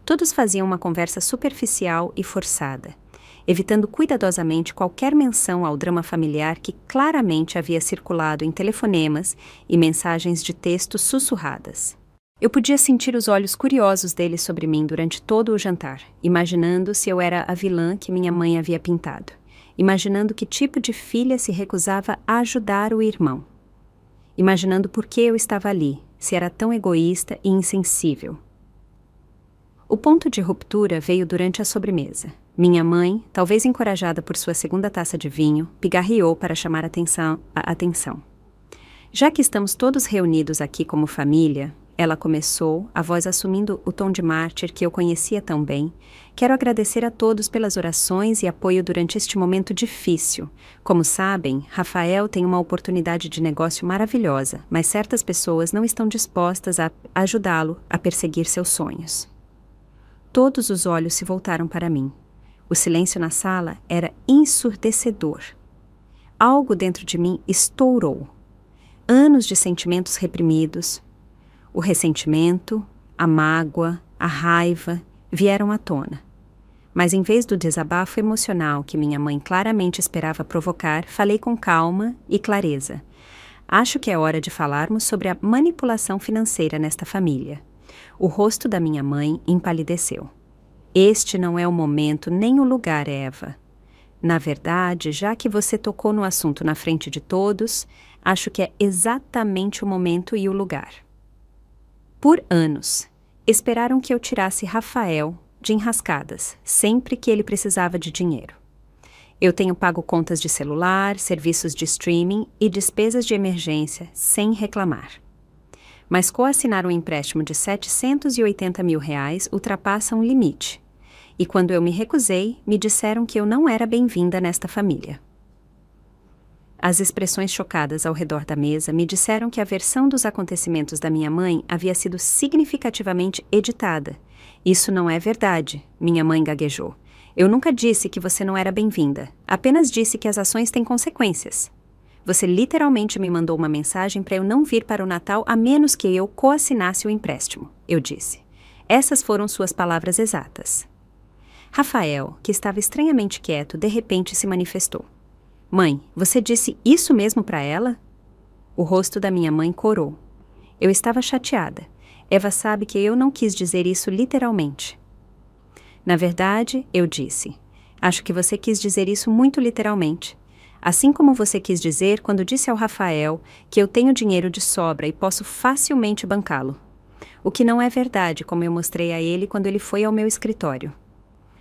Todos faziam uma conversa superficial e forçada, evitando cuidadosamente qualquer menção ao drama familiar que claramente havia circulado em telefonemas e mensagens de texto sussurradas. Eu podia sentir os olhos curiosos deles sobre mim durante todo o jantar, imaginando se eu era a vilã que minha mãe havia pintado, imaginando que tipo de filha se recusava a ajudar o irmão, imaginando por que eu estava ali, se era tão egoísta e insensível. O ponto de ruptura veio durante a sobremesa. Minha mãe, talvez encorajada por sua 2ª taça de vinho, pigarreou para chamar a atenção. Já que estamos todos reunidos aqui como família, ela começou, a voz assumindo o tom de mártir que eu conhecia tão bem, quero agradecer a todos pelas orações e apoio durante este momento difícil. Como sabem, Rafael tem uma oportunidade de negócio maravilhosa, mas certas pessoas não estão dispostas a ajudá-lo a perseguir seus sonhos. Todos os olhos se voltaram para mim. O silêncio na sala era ensurdecedor. Algo dentro de mim estourou. Anos de sentimentos reprimidos, o ressentimento, a mágoa, a raiva vieram à tona. Mas em vez do desabafo emocional que minha mãe claramente esperava provocar, falei com calma e clareza. Acho que é hora de falarmos sobre a manipulação financeira nesta família. O rosto da minha mãe empalideceu. Este não é o momento nem o lugar, Eva. Na verdade, já que você tocou no assunto na frente de todos, acho que é exatamente o momento e o lugar. Por anos, esperaram que eu tirasse Rafael de enrascadas, sempre que ele precisava de dinheiro. Eu tenho pago contas de celular, serviços de streaming e despesas de emergência sem reclamar. Mas coassinar um empréstimo de R$780 mil ultrapassa um limite. E quando eu me recusei, me disseram que eu não era bem-vinda nesta família. As expressões chocadas ao redor da mesa me disseram que a versão dos acontecimentos da minha mãe havia sido significativamente editada. Isso não é verdade, minha mãe gaguejou. Eu nunca disse que você não era bem-vinda. Apenas disse que as ações têm consequências. Você literalmente me mandou uma mensagem para eu não vir para o Natal a menos que eu coassinasse o empréstimo, eu disse. Essas foram suas palavras exatas. Rafael, que estava estranhamente quieto, de repente se manifestou. Mãe, você disse isso mesmo para ela? O rosto da minha mãe corou. Eu estava chateada. Eva sabe que eu não quis dizer isso literalmente. Na verdade, eu disse. Acho que você quis dizer isso muito literalmente. Assim como você quis dizer quando disse ao Rafael que eu tenho dinheiro de sobra e posso facilmente bancá-lo. O que não é verdade, como eu mostrei a ele quando ele foi ao meu escritório.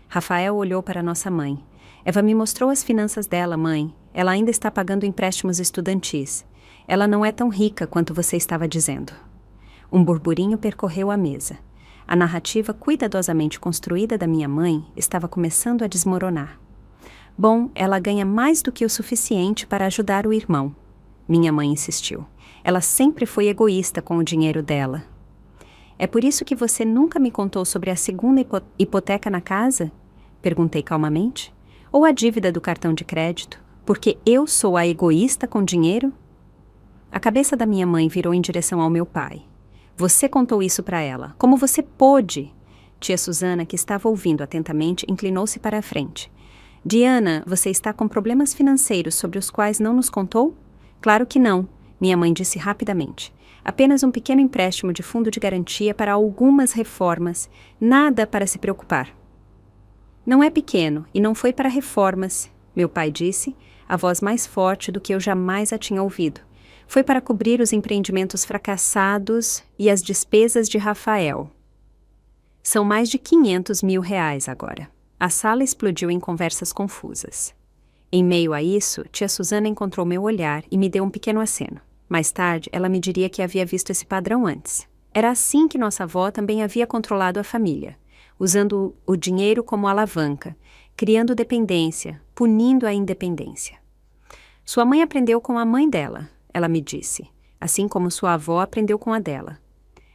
Rafael olhou para nossa mãe. Eva me mostrou as finanças dela, mãe. Ela ainda está pagando empréstimos estudantis. Ela não é tão rica quanto você estava dizendo. Um burburinho percorreu a mesa. A narrativa cuidadosamente construída da minha mãe estava começando a desmoronar. Bom, ela ganha mais do que o suficiente para ajudar o irmão. Minha mãe insistiu. Ela sempre foi egoísta com o dinheiro dela. É por isso que você nunca me contou sobre a segunda hipoteca na casa? Perguntei calmamente. Ou a dívida do cartão de crédito? Porque eu sou a egoísta com dinheiro? A cabeça da minha mãe virou em direção ao meu pai. Você contou isso para ela. Como você pôde? Tia Susana, que estava ouvindo atentamente, inclinou-se para a frente. Diana, você está com problemas financeiros sobre os quais não nos contou? Claro que não, minha mãe disse rapidamente. Apenas um pequeno empréstimo de fundo de garantia para algumas reformas. Nada para se preocupar. Não é pequeno e não foi para reformas, meu pai disse, a voz mais forte do que eu jamais a tinha ouvido. Foi para cobrir os empreendimentos fracassados e as despesas de Rafael. São mais de 500 mil reais agora. A sala explodiu em conversas confusas. Em meio a isso, tia Susana encontrou meu olhar e me deu um pequeno aceno. Mais tarde, ela me diria que havia visto esse padrão antes. Era assim que nossa avó também havia controlado a família, usando o dinheiro como alavanca, criando dependência, punindo a independência. Sua mãe aprendeu com a mãe dela, ela me disse, assim como sua avó aprendeu com a dela.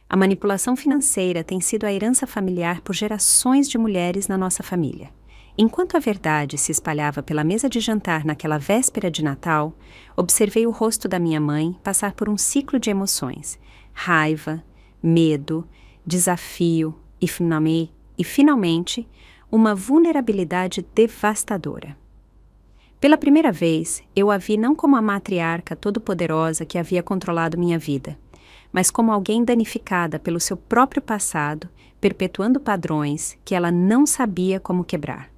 A manipulação financeira tem sido a herança familiar por gerações de mulheres na nossa família. Enquanto a verdade se espalhava pela mesa de jantar naquela véspera de Natal, observei o rosto da minha mãe passar por um ciclo de emoções, raiva, medo, desafio e finalmente, uma vulnerabilidade devastadora. Pela primeira vez, eu a vi não como a matriarca todo-poderosa que havia controlado minha vida, mas como alguém danificada pelo seu próprio passado, perpetuando padrões que ela não sabia como quebrar.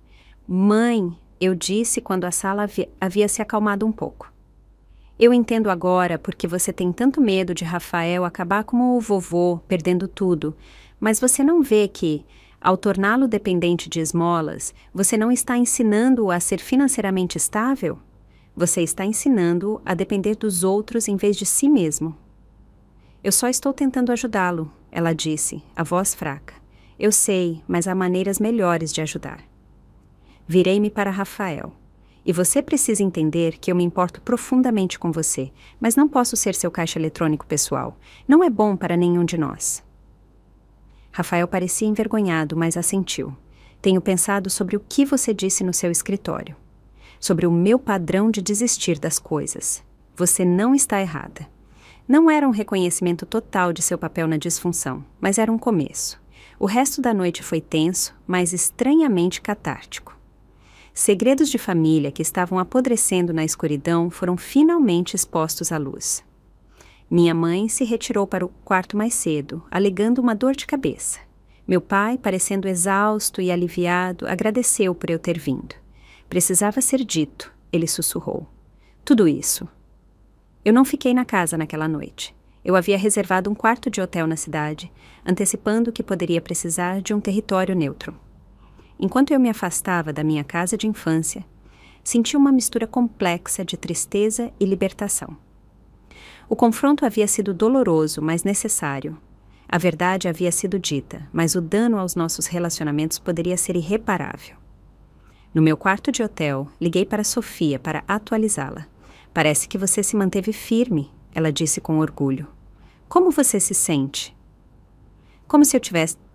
Mãe, eu disse quando a sala havia se acalmado um pouco. Eu entendo agora porque você tem tanto medo de Rafael acabar como o vovô, perdendo tudo, mas você não vê que, ao torná-lo dependente de esmolas, você não está ensinando-o a ser financeiramente estável? Você está ensinando-o a depender dos outros em vez de si mesmo. Eu só estou tentando ajudá-lo, ela disse, a voz fraca. Eu sei, mas há maneiras melhores de ajudar. Virei-me para Rafael. E você precisa entender que eu me importo profundamente com você, mas não posso ser seu caixa eletrônico pessoal. Não é bom para nenhum de nós. Rafael parecia envergonhado, mas assentiu. Tenho pensado sobre o que você disse no seu escritório. Sobre o meu padrão de desistir das coisas. Você não está errada. Não era um reconhecimento total de seu papel na disfunção, mas era um começo. O resto da noite foi tenso, mas estranhamente catártico. Segredos de família que estavam apodrecendo na escuridão foram finalmente expostos à luz. Minha mãe se retirou para o quarto mais cedo, alegando uma dor de cabeça. Meu pai, parecendo exausto e aliviado, agradeceu por eu ter vindo. Precisava ser dito, ele sussurrou. Tudo isso. Eu não fiquei na casa naquela noite. Eu havia reservado um quarto de hotel na cidade, antecipando que poderia precisar de um território neutro. Enquanto eu me afastava da minha casa de infância, senti uma mistura complexa de tristeza e libertação. O confronto havia sido doloroso, mas necessário. A verdade havia sido dita, mas o dano aos nossos relacionamentos poderia ser irreparável. No meu quarto de hotel, liguei para Sofia para atualizá-la. Parece que você se manteve firme, ela disse com orgulho. Como você se sente? Como se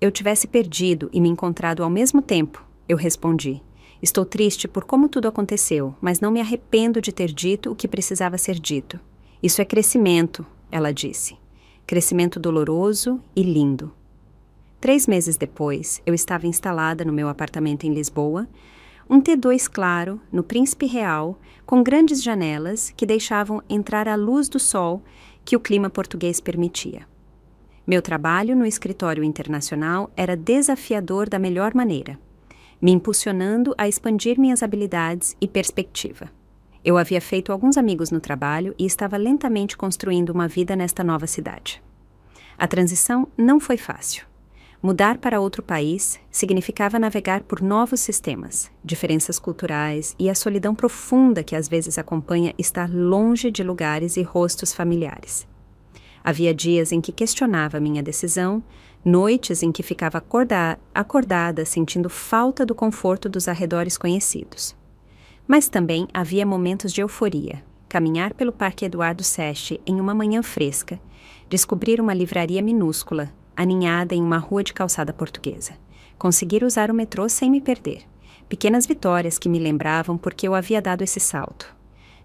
eu tivesse perdido e me encontrado ao mesmo tempo, eu respondi. Estou triste por como tudo aconteceu, mas não me arrependo de ter dito o que precisava ser dito. Isso é crescimento, ela disse. Crescimento doloroso e lindo. 3 meses depois, eu estava instalada no meu apartamento em Lisboa, um T2 claro, no Príncipe Real, com grandes janelas que deixavam entrar a luz do sol que o clima português permitia. Meu trabalho no escritório internacional era desafiador da melhor maneira, me impulsionando a expandir minhas habilidades e perspectiva. Eu havia feito alguns amigos no trabalho e estava lentamente construindo uma vida nesta nova cidade. A transição não foi fácil. Mudar para outro país significava navegar por novos sistemas, diferenças culturais e a solidão profunda que às vezes acompanha estar longe de lugares e rostos familiares. Havia dias em que questionava minha decisão, noites em que ficava acordada sentindo falta do conforto dos arredores conhecidos. Mas também havia momentos de euforia. caminhar pelo Parque Eduardo Seste em uma manhã fresca, descobrir uma livraria minúscula, aninhada em uma rua de calçada portuguesa, conseguir usar o metrô sem me perder, pequenas vitórias que me lembravam porque eu havia dado esse salto.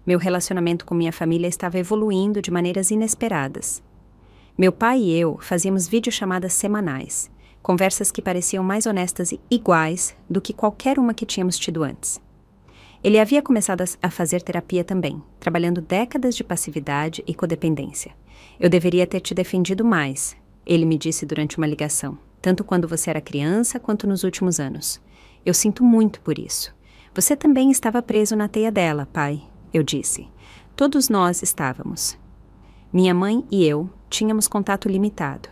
Meu relacionamento com minha família estava evoluindo de maneiras inesperadas. Meu pai e eu fazíamos videochamadas semanais, conversas que pareciam mais honestas e iguais do que qualquer uma que tínhamos tido antes. Ele havia começado a fazer terapia também, trabalhando décadas de passividade e codependência. Eu deveria ter te defendido mais, ele me disse durante uma ligação, tanto quando você era criança quanto nos últimos anos. Eu sinto muito por isso. Você também estava preso na teia dela, pai, eu disse. Todos nós estávamos. Minha mãe e eu tínhamos contato limitado.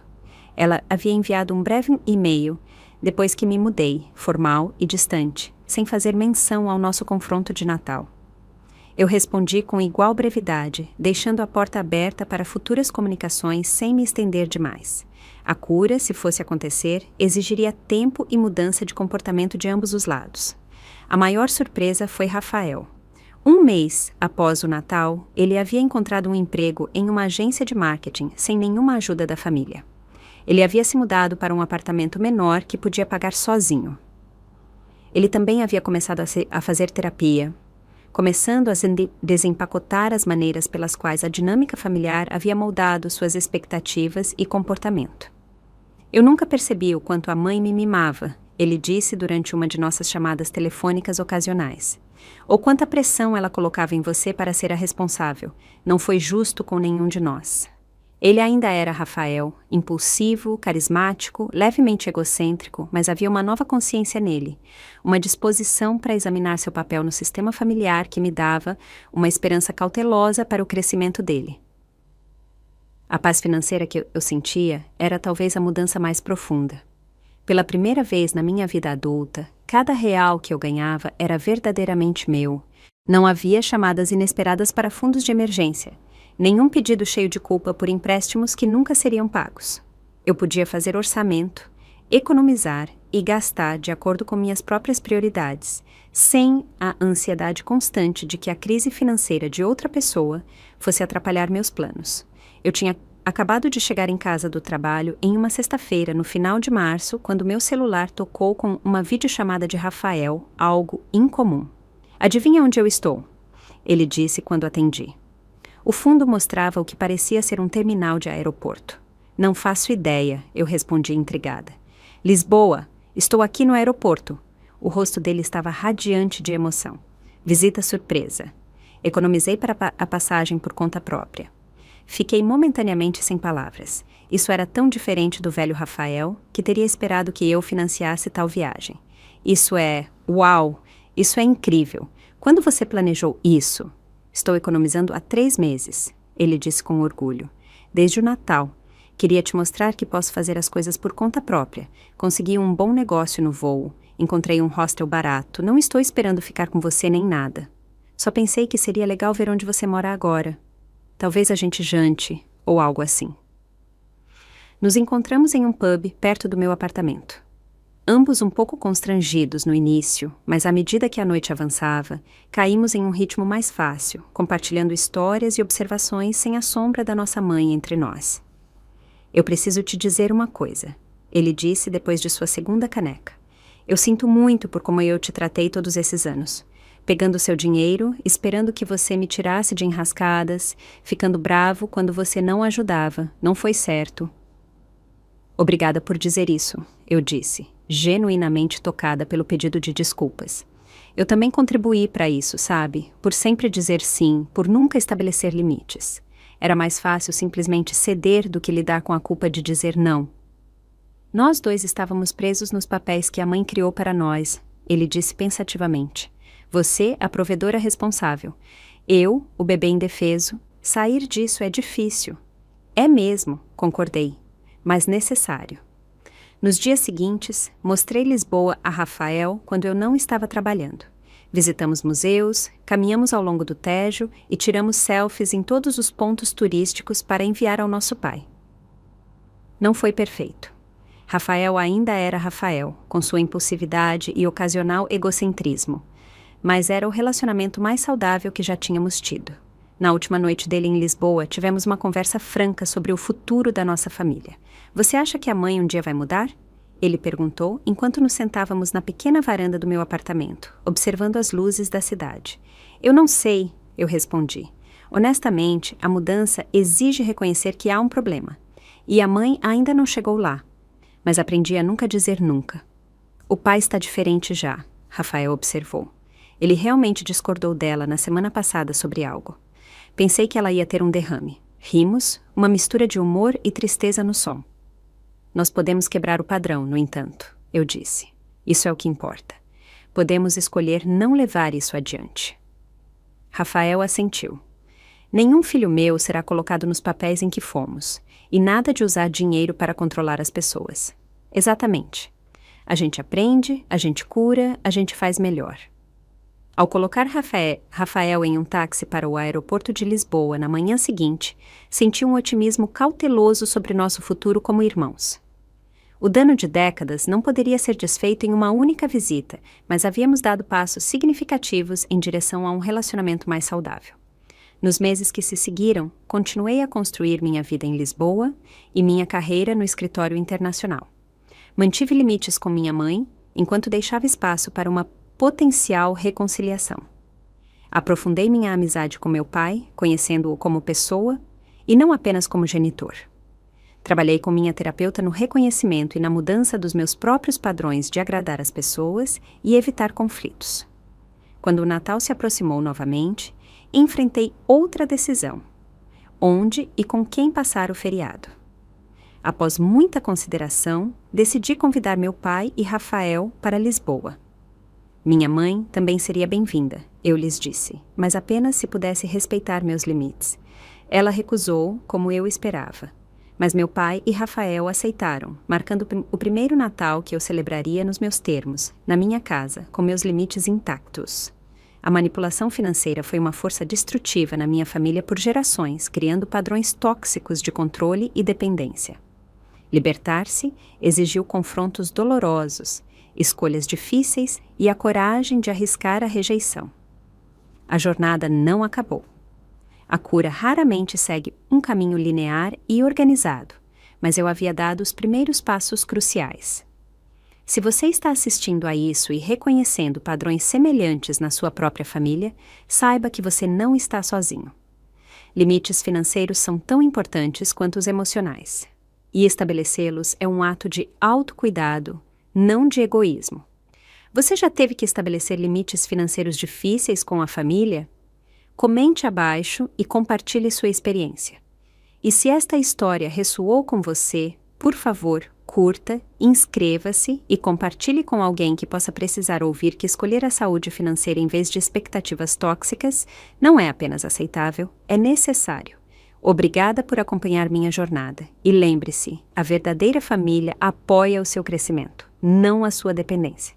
Ela havia enviado um breve e-mail depois que me mudei, formal e distante, sem fazer menção ao nosso confronto de Natal. Eu respondi com igual brevidade, deixando a porta aberta para futuras comunicações sem me estender demais. A cura, se fosse acontecer, exigiria tempo e mudança de comportamento de ambos os lados. A maior surpresa foi Rafael. Um mês após o Natal, ele havia encontrado um emprego em uma agência de marketing, sem nenhuma ajuda da família. Ele havia se mudado para um apartamento menor que podia pagar sozinho. Ele também havia começado a fazer terapia, começando a desempacotar as maneiras pelas quais a dinâmica familiar havia moldado suas expectativas e comportamento. Eu nunca percebi o quanto a mãe me mimava, ele disse durante uma de nossas chamadas telefônicas ocasionais. Ou quanta pressão ela colocava em você para ser a responsável. Não foi justo com nenhum de nós. Ele ainda era Rafael, impulsivo, carismático, levemente egocêntrico, mas havia uma nova consciência nele, uma disposição para examinar seu papel no sistema familiar que me dava uma esperança cautelosa para o crescimento dele. A paz financeira que eu sentia era talvez a mudança mais profunda. Pela primeira vez na minha vida adulta, cada real que eu ganhava era verdadeiramente meu. Não havia chamadas inesperadas para fundos de emergência. Nenhum pedido cheio de culpa por empréstimos que nunca seriam pagos. Eu podia fazer orçamento, economizar e gastar de acordo com minhas próprias prioridades, sem a ansiedade constante de que a crise financeira de outra pessoa fosse atrapalhar meus planos. Eu tinha acabado de chegar em casa do trabalho em uma sexta-feira, no final de março, quando meu celular tocou com uma videochamada de Rafael, algo incomum. Adivinha onde eu estou? Ele disse quando atendi. O fundo mostrava o que parecia ser um terminal de aeroporto. Não faço ideia, eu respondi intrigada. Lisboa, estou aqui no aeroporto. O rosto dele estava radiante de emoção. Visita surpresa. Economizei para a passagem por conta própria. Fiquei momentaneamente sem palavras. Isso era tão diferente do velho Rafael que teria esperado que eu financiasse tal viagem. Uau! Isso é incrível. Quando você planejou isso? Estou economizando há 3 meses, ele disse com orgulho. Desde o Natal. Queria te mostrar que posso fazer as coisas por conta própria. Consegui um bom negócio no voo. Encontrei um hostel barato. Não estou esperando ficar com você nem nada. Só pensei que seria legal ver onde você mora agora. Talvez a gente jante, ou algo assim. Nos encontramos em um pub perto do meu apartamento. Ambos um pouco constrangidos no início, mas à medida que a noite avançava, caímos em um ritmo mais fácil, compartilhando histórias e observações sem a sombra da nossa mãe entre nós. Eu preciso te dizer uma coisa, ele disse depois de sua segunda caneca. Eu sinto muito por como eu te tratei todos esses anos. Pegando seu dinheiro, esperando que você me tirasse de enrascadas, ficando bravo quando você não ajudava, não foi certo. Obrigada por dizer isso, eu disse, genuinamente tocada pelo pedido de desculpas. Eu também contribuí para isso, sabe? Por sempre dizer sim, por nunca estabelecer limites. Era mais fácil simplesmente ceder do que lidar com a culpa de dizer não. Nós dois estávamos presos nos papéis que a mãe criou para nós, ele disse pensativamente. Você, a provedora responsável. Eu, o bebê indefeso. Sair disso é difícil. É mesmo, concordei, mas necessário. Nos dias seguintes, mostrei Lisboa a Rafael quando eu não estava trabalhando. Visitamos museus, caminhamos ao longo do Tejo e tiramos selfies em todos os pontos turísticos para enviar ao nosso pai. Não foi perfeito. Rafael ainda era Rafael, com sua impulsividade e ocasional egocentrismo. Mas era o relacionamento mais saudável que já tínhamos tido. Na última noite dele em Lisboa, tivemos uma conversa franca sobre o futuro da nossa família. Você acha que a mãe um dia vai mudar? Ele perguntou enquanto nos sentávamos na pequena varanda do meu apartamento, observando as luzes da cidade. Eu não sei, eu respondi. Honestamente, a mudança exige reconhecer que há um problema. E a mãe ainda não chegou lá. Mas aprendi a nunca dizer nunca. O pai está diferente já, Rafael observou. Ele realmente discordou dela na semana passada sobre algo. Pensei que ela ia ter um derrame. Rimos, uma mistura de humor e tristeza no som. Nós podemos quebrar o padrão, no entanto, eu disse. Isso é o que importa. Podemos escolher não levar isso adiante. Rafael assentiu. Nenhum filho meu será colocado nos papéis em que fomos, e nada de usar dinheiro para controlar as pessoas. Exatamente. A gente aprende, a gente cura, a gente faz melhor. Ao colocar Rafael em um táxi para o aeroporto de Lisboa na manhã seguinte, senti um otimismo cauteloso sobre nosso futuro como irmãos. O dano de décadas não poderia ser desfeito em uma única visita, mas havíamos dado passos significativos em direção a um relacionamento mais saudável. Nos meses que se seguiram, continuei a construir minha vida em Lisboa e minha carreira no escritório internacional. Mantive limites com minha mãe, enquanto deixava espaço para uma potencial reconciliação. Aprofundei minha amizade com meu pai, conhecendo-o como pessoa e não apenas como genitor. Trabalhei com minha terapeuta no reconhecimento e na mudança dos meus próprios padrões de agradar as pessoas e evitar conflitos. Quando o Natal se aproximou novamente, enfrentei outra decisão: onde e com quem passar o feriado. Após muita consideração, decidi convidar meu pai e Rafael para Lisboa. Minha mãe também seria bem-vinda, eu lhes disse, mas apenas se pudesse respeitar meus limites. Ela recusou, como eu esperava. Mas meu pai e Rafael aceitaram, marcando o primeiro Natal que eu celebraria nos meus termos, na minha casa, com meus limites intactos. A manipulação financeira foi uma força destrutiva na minha família por gerações, criando padrões tóxicos de controle e dependência. Libertar-se exigiu confrontos dolorosos, escolhas difíceis e a coragem de arriscar a rejeição. A jornada não acabou. A cura raramente segue um caminho linear e organizado, mas eu havia dado os primeiros passos cruciais. Se você está assistindo a isso e reconhecendo padrões semelhantes na sua própria família, saiba que você não está sozinho. Limites financeiros são tão importantes quanto os emocionais, e estabelecê-los é um ato de autocuidado, não de egoísmo. Você já teve que estabelecer limites financeiros difíceis com a família? Comente abaixo e compartilhe sua experiência. E se esta história ressoou com você, por favor, curta, inscreva-se e compartilhe com alguém que possa precisar ouvir que escolher a saúde financeira em vez de expectativas tóxicas não é apenas aceitável, é necessário. Obrigada por acompanhar minha jornada. E lembre-se, a verdadeira família apoia o seu crescimento, não a sua dependência.